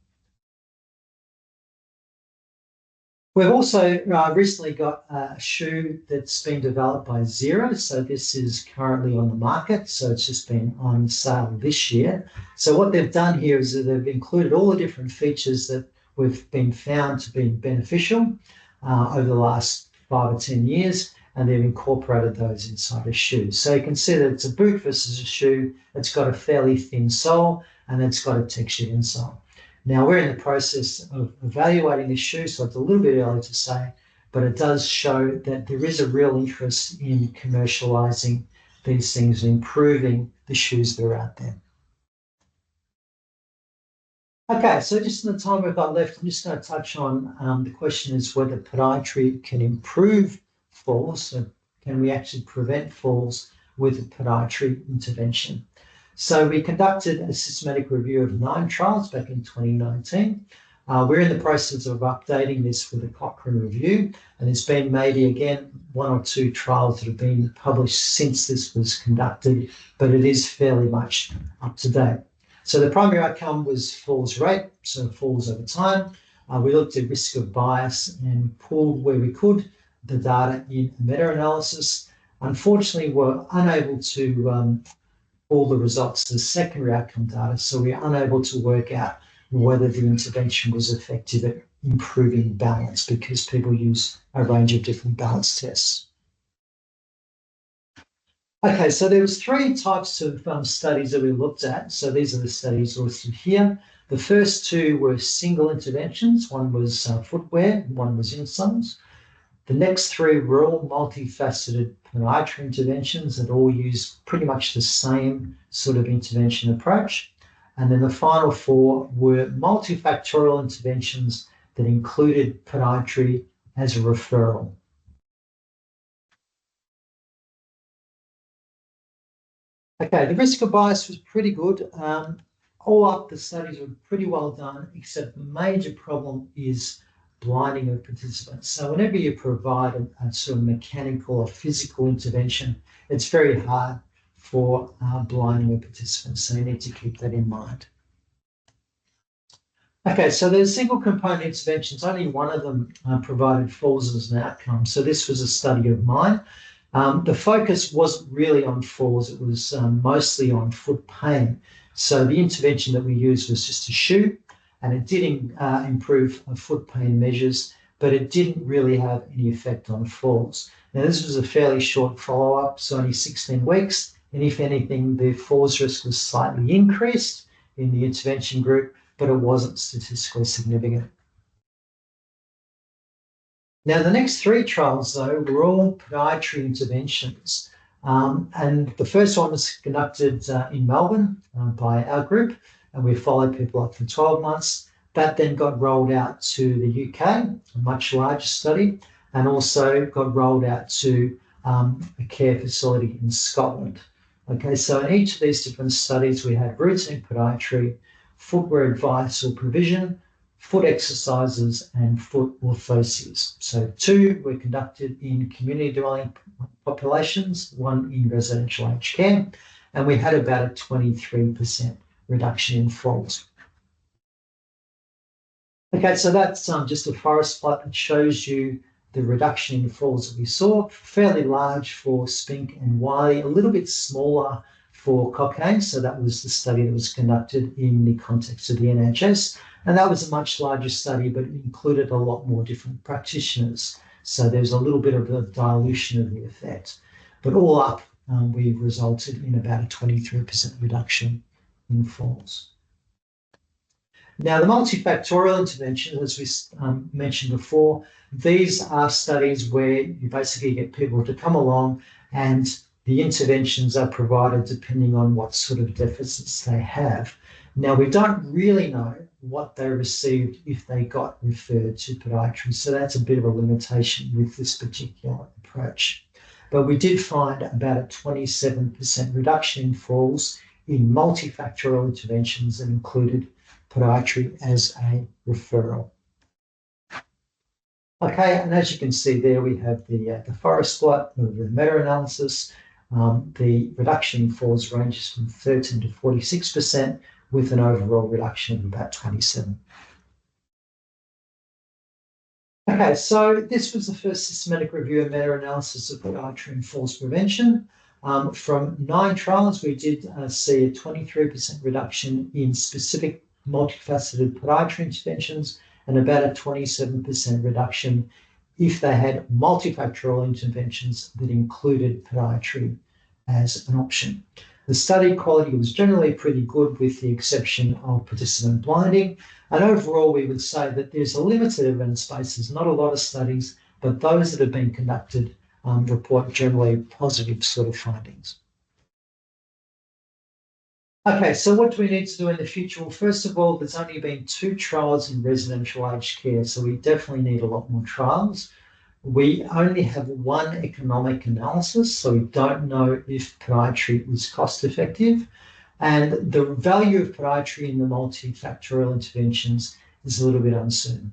We've also recently got a shoe that's been developed by Zero. So this is currently on the market. So it's just been on sale this year. So what they've done here is that they've included all the different features that we've been found to be beneficial over the last 5 or 10 years, and they've incorporated those inside a shoe. So you can see that it's a boot versus a shoe. It's got a fairly thin sole and it's got a textured insole. Now, we're in the process of evaluating this shoe, so it's a little bit early to say, but it does show that there is a real interest in commercialising these things and improving the shoes that are out there. Okay, so just in the time we've got left, I'm just going to touch on the question is whether podiatry can improve falls. So can we actually prevent falls with a podiatry intervention? So we conducted a systematic review of 9 trials back in 2019. We're in the process of updating this with a Cochrane review, and there's been maybe, again, 1 or 2 trials that have been published since this was conducted, but it is fairly much up to date. So the primary outcome was falls rate, so falls over time. We looked at risk of bias and pulled where we could the data in a meta-analysis. Unfortunately, we're unable to all the results as secondary outcome data, so we're unable to work out whether the intervention was effective at improving balance because people use a range of different balance tests. Okay, so there was 3 types of studies that we looked at. So these are the studies listed here. The first 2 were single interventions. One was footwear, one was insoles. The next 3 were all multifaceted podiatry interventions that all use pretty much the same sort of intervention approach. And then the final 4 were multifactorial interventions that included podiatry as a referral. Okay, the risk of bias was pretty good. All up, the studies were pretty well done, except the major problem is blinding of participants. So whenever you provide a sort of mechanical or physical intervention, it's very hard for blinding of participants. So you need to keep that in mind. Okay, so there's single component interventions. Only one of them provided falls as an outcome. So this was a study of mine. The focus wasn't really on falls. It was mostly on foot pain. So the intervention that we used was just a shoe, and it did improve foot pain measures, but it didn't really have any effect on falls. Now, this was a fairly short follow-up, so only 16 weeks, and if anything, the falls risk was slightly increased in the intervention group, but it wasn't statistically significant. Now, the next 3 trials, though, were all podiatry interventions. And the first one was conducted in Melbourne by our group, and we followed people up for 12 months. That then got rolled out to the UK, a much larger study, and also got rolled out to a care facility in Scotland. Okay, so in each of these different studies, we had routine podiatry, footwear advice or provision, foot exercises, and foot orthoses. So 2 were conducted in community dwelling populations, 1 in residential aged care, and we had about a 23% reduction in falls. Okay, so that's just a forest plot that shows you the reduction in falls that we saw, fairly large for Spink and Wiley, a little bit smaller for Cockayne. So that was the study that was conducted in the context of the NHS. And that was a much larger study, but it included a lot more different practitioners. So there's a little bit of a dilution of the effect. But all up, we resulted in about a 23% reduction in falls. Now, the multifactorial intervention, as we mentioned before, these are studies where you basically get people to come along and the interventions are provided depending on what sort of deficits they have. Now, we don't really know what they received if they got referred to podiatry, so that's a bit of a limitation with this particular approach. But we did find about a 27% reduction in falls in multifactorial interventions that included podiatry as a referral. Okay, and as you can see there, we have the forest plot of the meta-analysis. The reduction in falls ranges from 13 to 46%, with an overall reduction of about 27. Okay, so this was the first systematic review and meta-analysis of podiatry and falls prevention. From 9 trials, we did see a 23% reduction in specific multifaceted podiatry interventions and about a 27% reduction if they had multifactorial interventions that included podiatry as an option. The study quality was generally pretty good with the exception of participant blinding. And overall, we would say that there's a limited evidence base. There's not a lot of studies, but those that have been conducted report generally positive sort of findings. Okay, so what do we need to do in the future? Well, first of all, there's only been 2 trials in residential aged care, so we definitely need a lot more trials. We only have 1 economic analysis, so we don't know if podiatry was cost effective. And the value of podiatry in the multifactorial interventions is a little bit uncertain.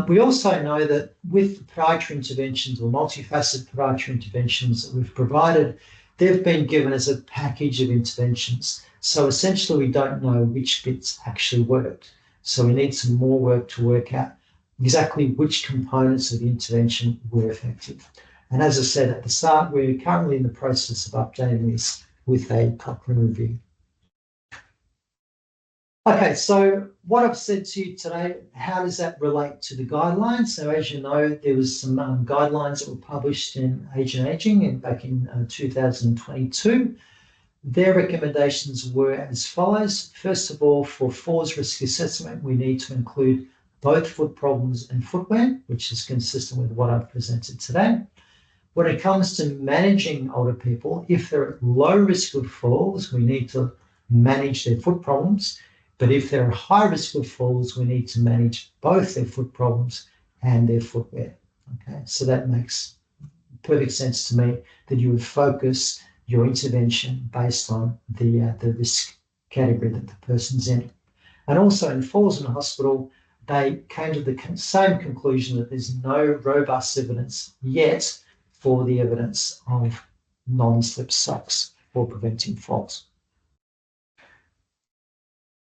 We also know that with podiatry interventions or multifaceted podiatry interventions that we've provided, they've been given as a package of interventions. So essentially, we don't know which bits actually worked. So we need some more work to work out exactly which components of the intervention were effective. And as I said at the start, we're currently in the process of updating this with a Cochrane review. Okay, so what I've said to you today, how does that relate to the guidelines? So as you know, there was some guidelines that were published in Age and Aging back in 2022. Their recommendations were as follows. First of all, for falls risk assessment, we need to include both foot problems and footwear, which is consistent with what I've presented today. When it comes to managing older people, if they're at low risk of falls, we need to manage their foot problems. But if they're at high risk of falls, we need to manage both their foot problems and their footwear. Okay, so that makes perfect sense to me that you would focus your intervention based on the risk category that the person's in. And also in falls in the hospital, they came to the same conclusion that there's no robust evidence yet for the evidence of non-slip socks for preventing falls.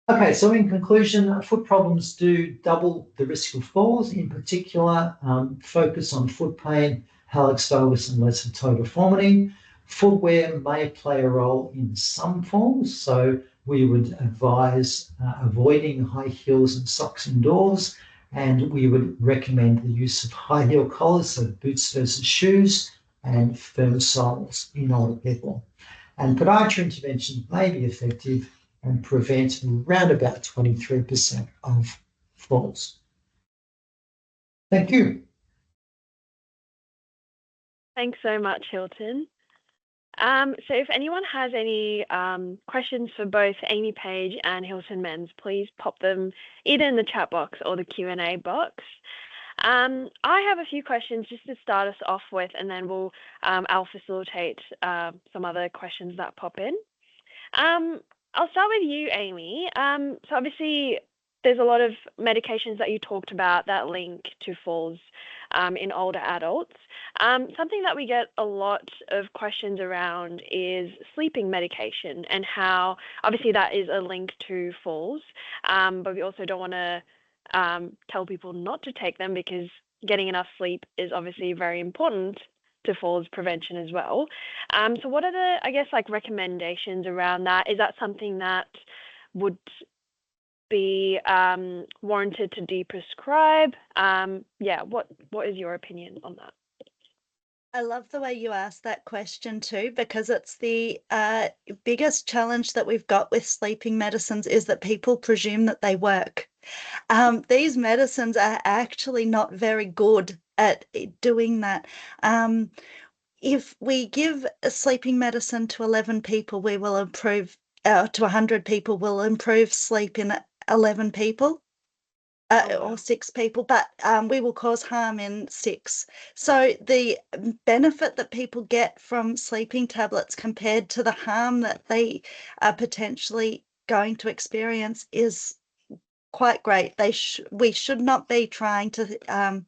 Okay, so in conclusion, foot problems do double the risk of falls. In particular, focus on foot pain, hallux valgus, and lesser toe deformity. Footwear may play a role in some falls, so we would advise avoiding high heels and socks indoors, and we would recommend the use of high heel collars, so boots versus shoes, and firm soles in older people. And podiatry interventions may be effective and prevent around about 23% of falls. Thank you. Thanks so much, Hilton. So if anyone has any questions for both Amy Page and Hilton Menz, please pop them either in the chat box or the Q&A box. I have a few questions just to start us off with, and then I'll facilitate some other questions that pop in. I'll start with you, Amy. So obviously there's a lot of medications that you talked about that link to falls in older adults. Something that we get a lot of questions around is sleeping medication and how obviously that is a link to falls, but we also don't want to tell people not to take them because getting enough sleep is obviously very important to falls prevention as well. So what are the, I guess, like recommendations around that? Is that something that would be warranted to deprescribe? What is your opinion on that? I love the way you asked that question too, because it's the biggest challenge that we've got with sleeping medicines is that people presume that they work. These medicines are actually not very good at doing that. If we give a sleeping medicine to 11 people, we will improve, to 100 people, we'll improve sleep in 11 people. Or 6 people, but we will cause harm in 6. So the benefit that people get from sleeping tablets compared to the harm that they are potentially going to experience is quite great. We should not be trying to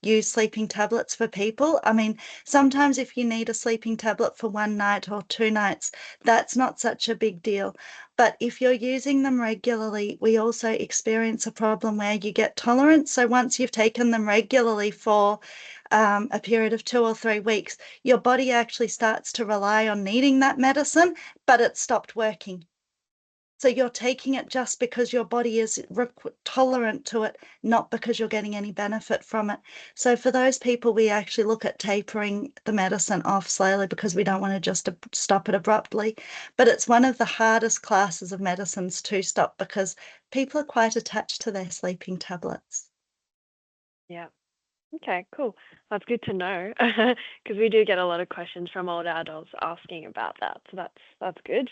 use sleeping tablets for people. I mean, sometimes if you need a sleeping tablet for 1 night or 2 nights, that's not such a big deal. But if you're using them regularly, we also experience a problem where you get tolerance. So once you've taken them regularly for a period of 2 or 3 weeks, your body actually starts to rely on needing that medicine, but it's stopped working. So you're taking it just because your body is tolerant to it, not because you're getting any benefit from it. So for those people, we actually look at tapering the medicine off slowly because we don't want to just stop it abruptly. But it's one of the hardest classes of medicines to stop because people are quite attached to their sleeping tablets. Yeah. Okay, cool. That's good to know because we do get a lot of questions from older adults asking about that. So that's good.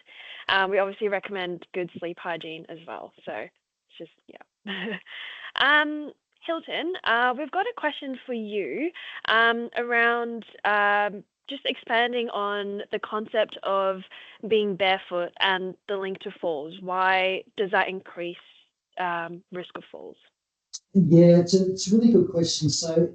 We obviously recommend good sleep hygiene as well. So it's just, yeah. Hilton, we've got a question for you around just expanding on the concept of being barefoot and the link to falls. Why does that increase risk of falls? Yeah, it's a really good question. So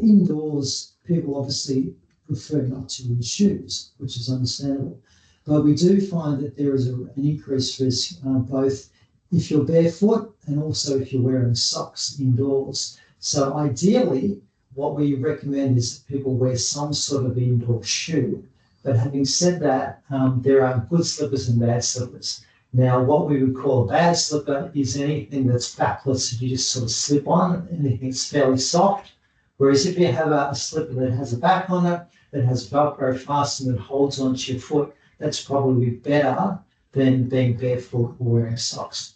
indoors, people obviously prefer not to wear shoes, which is understandable. But we do find that there is an increased risk both if you're barefoot and also if you're wearing socks indoors. So ideally, what we recommend is that people wear some sort of indoor shoe. But having said that, there are good slippers and bad slippers. Now, what we would call a bad slipper is anything that's backless that you just sort of slip on, anything that's fairly soft. Whereas if you have a slipper that has a back on it, that has Velcro fastened that holds onto your foot, that's probably better than being barefoot or wearing socks.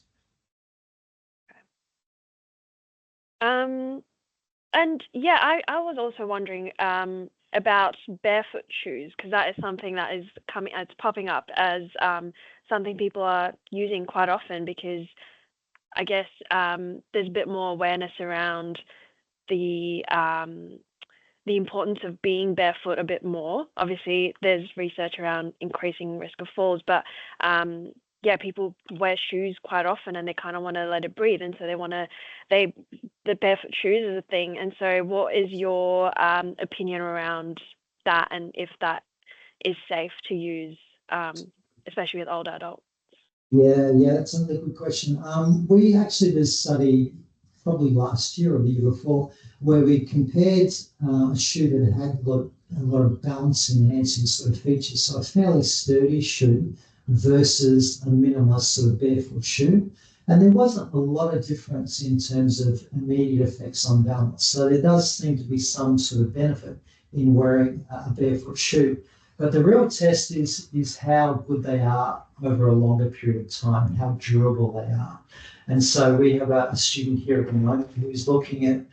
And yeah, I was also wondering about barefoot shoes because that is something that is it's popping up as something people are using quite often because I guess there's a bit more awareness around the importance of being barefoot a bit more. Obviously, there's research around increasing risk of falls, but yeah, people wear shoes quite often and they kind of want to let it breathe, and so the barefoot shoes is a thing. And so, what is your opinion around that, and if that is safe to use, especially with older adults? Yeah, that's a good question. We actually did a study probably last year or the year before where we compared a shoe that had a lot of balance enhancing sort of features, so a fairly sturdy shoe versus a minimalist sort of barefoot shoe. And there wasn't a lot of difference in terms of immediate effects on balance. So there does seem to be some sort of benefit in wearing a barefoot shoe. But the real test is how good they are over a longer period of time and how durable they are. And so we have a student here at the moment who's looking at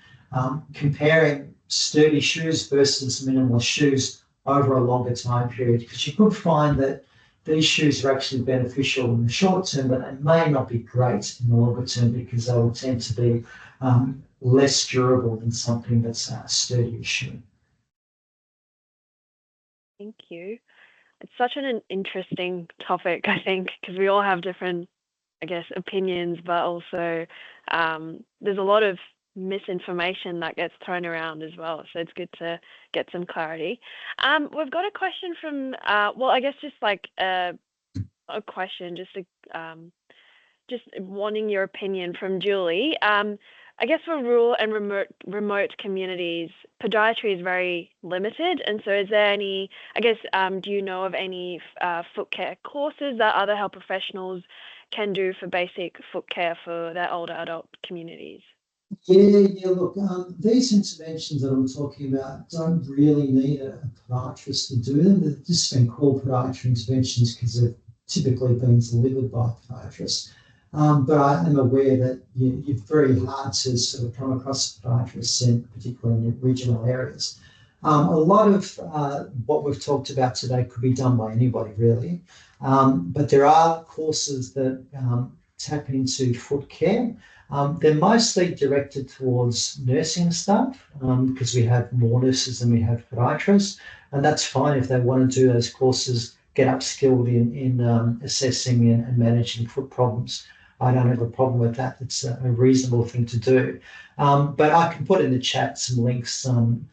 comparing sturdy shoes versus minimalist shoes over a longer time period, because you could find that these shoes are actually beneficial in the short term, but they may not be great in the longer term because they will tend to be less durable than something that's a sturdier shoe. Thank you. It's such an interesting topic, I think, because we all have different, I guess, opinions, but also there's a lot of misinformation that gets thrown around as well. So it's good to get some clarity. We've got a question from, well, I guess just like a question, just wanting your opinion from Julie. I guess for rural and remote communities, podiatry is very limited. And so is there any, I guess, do you know of any foot care courses that other health professionals can do for basic foot care for their older adult communities? Yeah, look, these interventions that I'm talking about don't really need a podiatrist to do them. They've just been called podiatry interventions because they've typically been delivered by podiatrists. But I am aware that it's very hard to sort of come across podiatrists, particularly in regional areas. A lot of what we've talked about today could be done by anybody, really. But there are courses that tap into foot care. They're mostly directed towards nursing staff because we have more nurses than we have podiatrists, and that's fine if they want to do those courses, get upskilled in assessing and managing foot problems. I don't have a problem with that. It's a reasonable thing to do. But I can put in the chat some links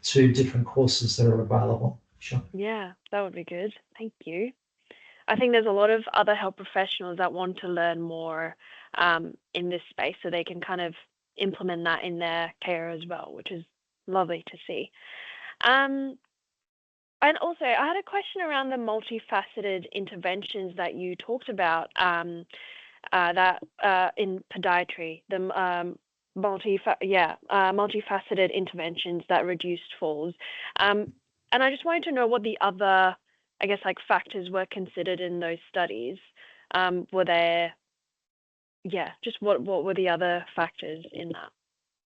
to different courses that are available. Sure. Yeah, that would be good. Thank you. I think there's a lot of other health professionals that want to learn more in this space so they can kind of implement that in their care as well, which is lovely to see. And also, I had a question around the multifaceted interventions that you talked about that in podiatry, the multifaceted interventions that reduced falls. And I just wanted to know what the other, I guess, like factors were considered in those studies. Were there, just what were the other factors in that?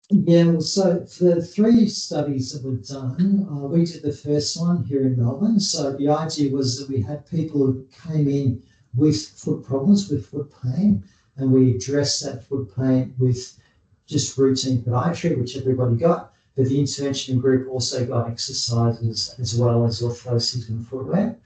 Yeah, well, so for the 3 studies that were done, we did the first one here in Melbourne. So the idea was that we had people who came in with foot problems, with foot pain, and we addressed that foot pain with just routine podiatry, which everybody got. But the intervention group also got exercises as well as orthoses and footwear.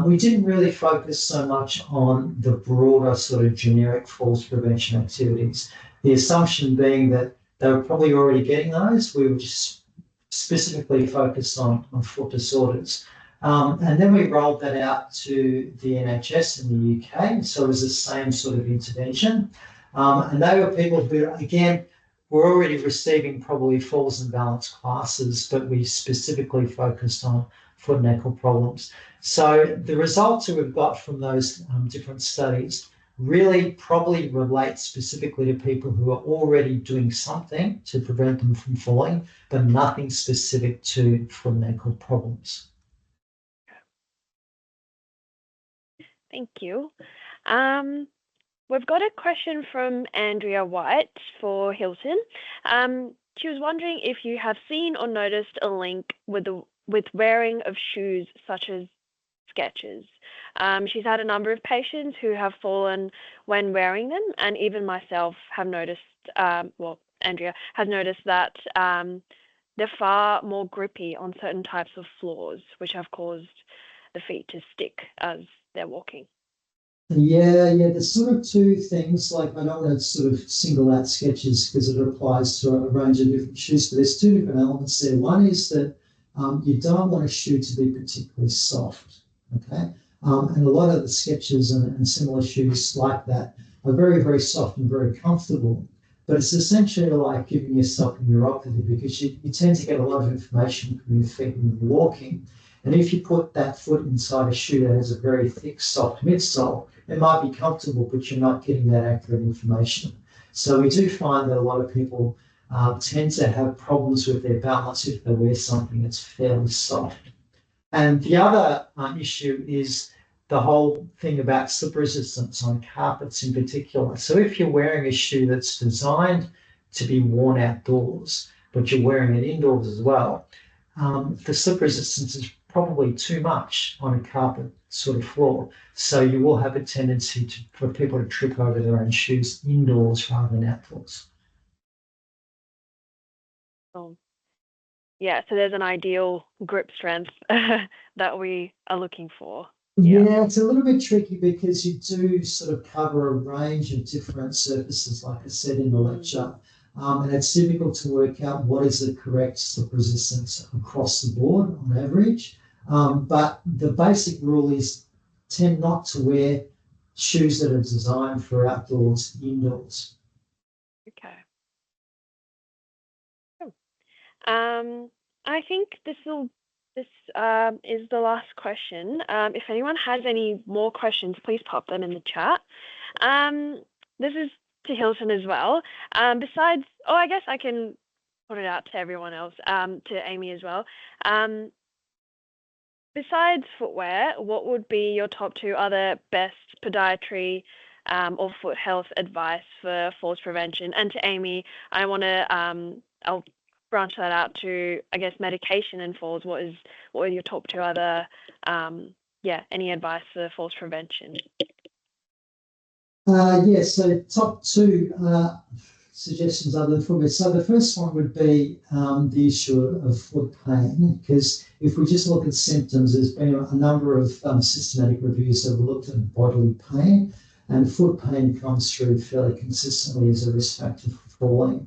We didn't really focus so much on the broader sort of generic falls prevention activities. The assumption being that they were probably already getting those. We were just specifically focused on foot disorders. And then we rolled that out to the NHS in the UK. So it was the same sort of intervention. And they were people who, again, were already receiving probably falls and balance classes, but we specifically focused on foot and ankle problems. So the results that we've got from those different studies really probably relate specifically to people who are already doing something to prevent them from falling, but nothing specific to foot and ankle problems. Thank you. We've got a question from Andrea White for Hilton. She was wondering if you have seen or noticed a link with wearing of shoes such as Skechers. She's had a number of patients who have fallen when wearing them, and even myself have noticed, Andrea has noticed that they're far more grippy on certain types of floors, which have caused the feet to stick as they're walking. Yeah, there's sort of 2 things. Like, I don't want to sort of single out Skechers because it applies to a range of different shoes, but there's 2 different elements there. One is that you don't want a shoe to be particularly soft, okay? And a lot of the Skechers and similar shoes like that are very, very soft and very comfortable, but it's essentially like giving yourself neuropathy because you tend to get a lot of information from your feet when you're walking. And if you put that foot inside a shoe that has a very thick, soft midsole, it might be comfortable, but you're not getting that accurate information. So we do find that a lot of people tend to have problems with their balance if they wear something that's fairly soft. And the other issue is the whole thing about slip resistance on carpets in particular. So if you're wearing a shoe that's designed to be worn outdoors, but you're wearing it indoors as well, the slip resistance is probably too much on a carpet sort of floor. So you will have a tendency for people to trip over their own shoes indoors rather than outdoors. Oh, yeah, so there's an ideal grip strength that we are looking for. Yeah, it's a little bit tricky because you do sort of cover a range of different surfaces, like I said in the lecture. And it's difficult to work out what is the correct slip resistance across the board on average. But the basic rule is tend not to wear shoes that are designed for outdoors, indoors. Okay. I think this is the last question. If anyone has any more questions, please pop them in the chat. This is to Hilton as well. Besides, I guess I can put it out to everyone else, to Amy as well. Besides footwear, what would be your top 2 other best podiatry or foot health advice for falls prevention? And to Amy, I want to I'll branch that out to, I guess, medication and falls. What are your top 2 other any advice for falls prevention? So top 2 suggestions other than footwear. So the first one would be the issue of foot pain, because if we just look at symptoms, there's been a number of systematic reviews that have looked at bodily pain, and foot pain comes through fairly consistently as a risk factor for falling.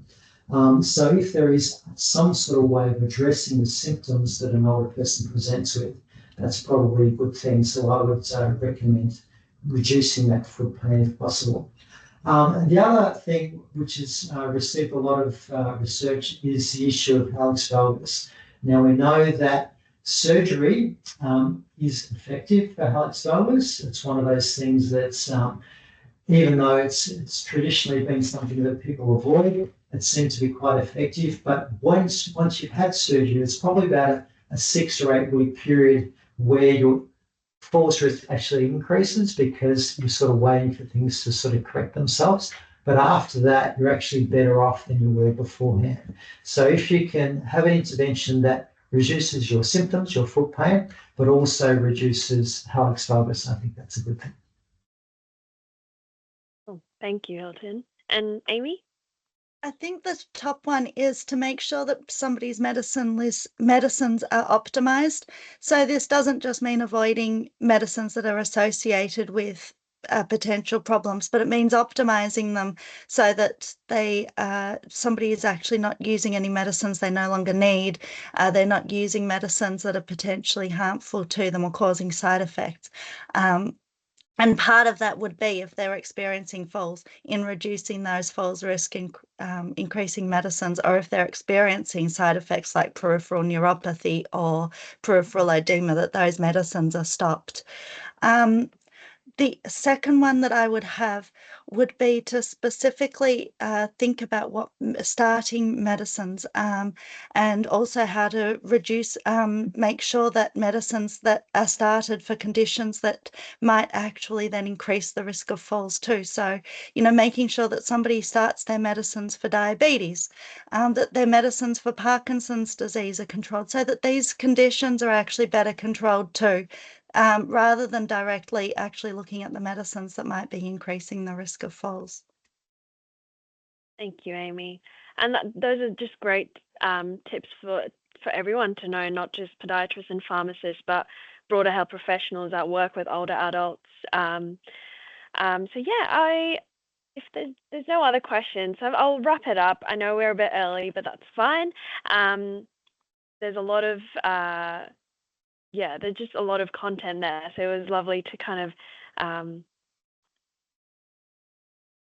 So if there is some sort of way of addressing the symptoms that an older person presents with, that's probably a good thing. So I would recommend reducing that foot pain if possible. And the other thing which has received a lot of research is the issue of hallux valgus. Now we know that surgery is effective for hallux valgus. It's one of those things that's, even though it's traditionally been something that people avoid, it seems to be quite effective. But once you've had surgery, it's probably about a 6 or 8 week period where your falls risk actually increases because you're sort of waiting for things to sort of correct themselves. But after that, you're actually better off than you were beforehand. So if you can have an intervention that reduces your symptoms, your foot pain, but also reduces hallux valgus, I think that's a good thing. Oh, thank you, Hilton. And Amy? I think the top one is to make sure that somebody's medicines are optimized. So this doesn't just mean avoiding medicines that are associated with potential problems, but it means optimizing them so that somebody is actually not using any medicines they no longer need. They're not using medicines that are potentially harmful to them or causing side effects. And part of that would be, if they're experiencing falls, in reducing those falls risk, increasing medicines, or if they're experiencing side effects like peripheral neuropathy or peripheral edema, that those medicines are stopped. The second one that I would have would be to specifically think about what starting medicines and also how to reduce, make sure that medicines that are started for conditions that might actually then increase the risk of falls too. So, making sure that somebody starts their medicines for diabetes, that their medicines for Parkinson's disease are controlled, so that these conditions are actually better controlled too. Rather than directly actually looking at the medicines that might be increasing the risk of falls. Thank you, Amy. And those are just great tips for everyone to know, not just podiatrists and pharmacists, but broader health professionals that work with older adults. If there's no other questions, I'll wrap it up. I know we're a bit early, but that's fine. There's a lot of there's just a lot of content there. So it was lovely to kind of,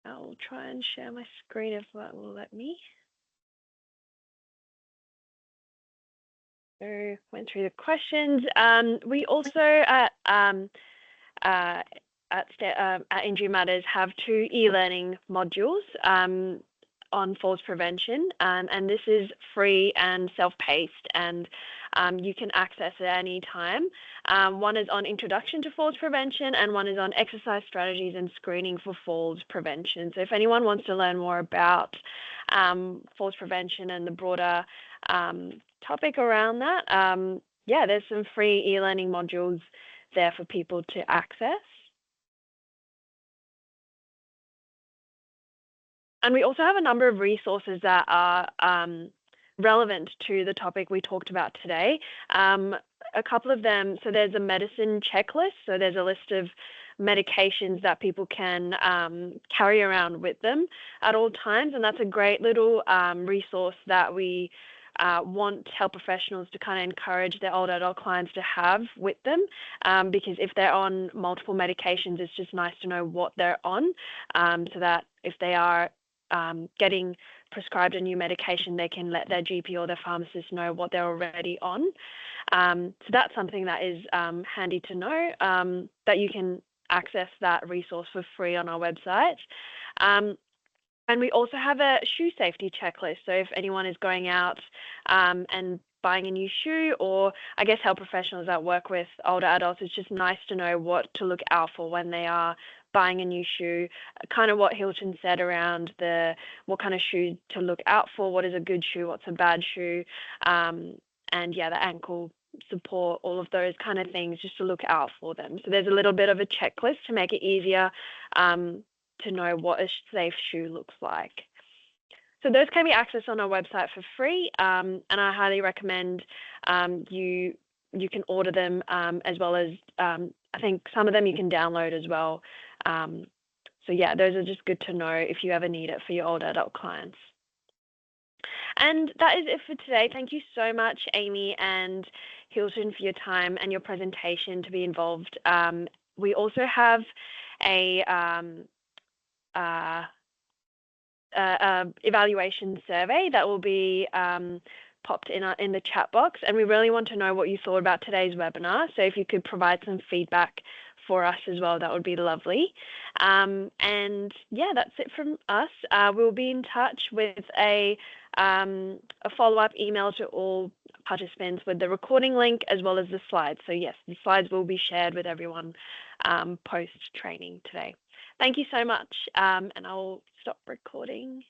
I'll try and share my screen if that will let me. So went through the questions. We also at Injury Matters have 2 e-learning modules on falls prevention, and this is free and self-paced, and you can access it at any time. One is on introduction to falls prevention, and one is on exercise strategies and screening for falls prevention. So if anyone wants to learn more about falls prevention and the broader topic around that, yeah, there's some free e-learning modules there for people to access. And we also have a number of resources that are relevant to the topic we talked about today. A couple of them, so there's a medicine checklist. So there's a list of medications that people can carry around with them at all times. And that's a great little resource that we want health professionals to kind of encourage their older adult clients to have with them, because if they're on multiple medications, it's just nice to know what they're on, so that if they are getting prescribed a new medication, they can let their GP or their pharmacist know what they're already on. So that's something that is handy to know, that you can access that resource for free on our website. And we also have a shoe safety checklist. So if anyone is going out and buying a new shoe, or I guess health professionals that work with older adults, it's just nice to know what to look out for when they are buying a new shoe. Kind of what Hilton said around what kind of shoe to look out for, what is a good shoe, what's a bad shoe, and yeah, the ankle support, all of those kind of things, just to look out for them. So there's a little bit of a checklist to make it easier to know what a safe shoe looks like. So those can be accessed on our website for free, and I highly recommend you can order them, as well as I think some of them you can download as well. So yeah, those are just good to know if you ever need it for your older adult clients. And that is it for today. Thank you so much, Amy and Hilton, for your time and your presentation to be involved. We also have a evaluation survey that will be popped in the chat box, and we really want to know what you thought about today's webinar. So if you could provide some feedback for us as well, that would be lovely. And yeah, that's it from us. We'll be in touch with a follow-up email to all participants with the recording link as well as the slides. So yes, the slides will be shared with everyone post-training today. Thank you so much, and I'll stop recording.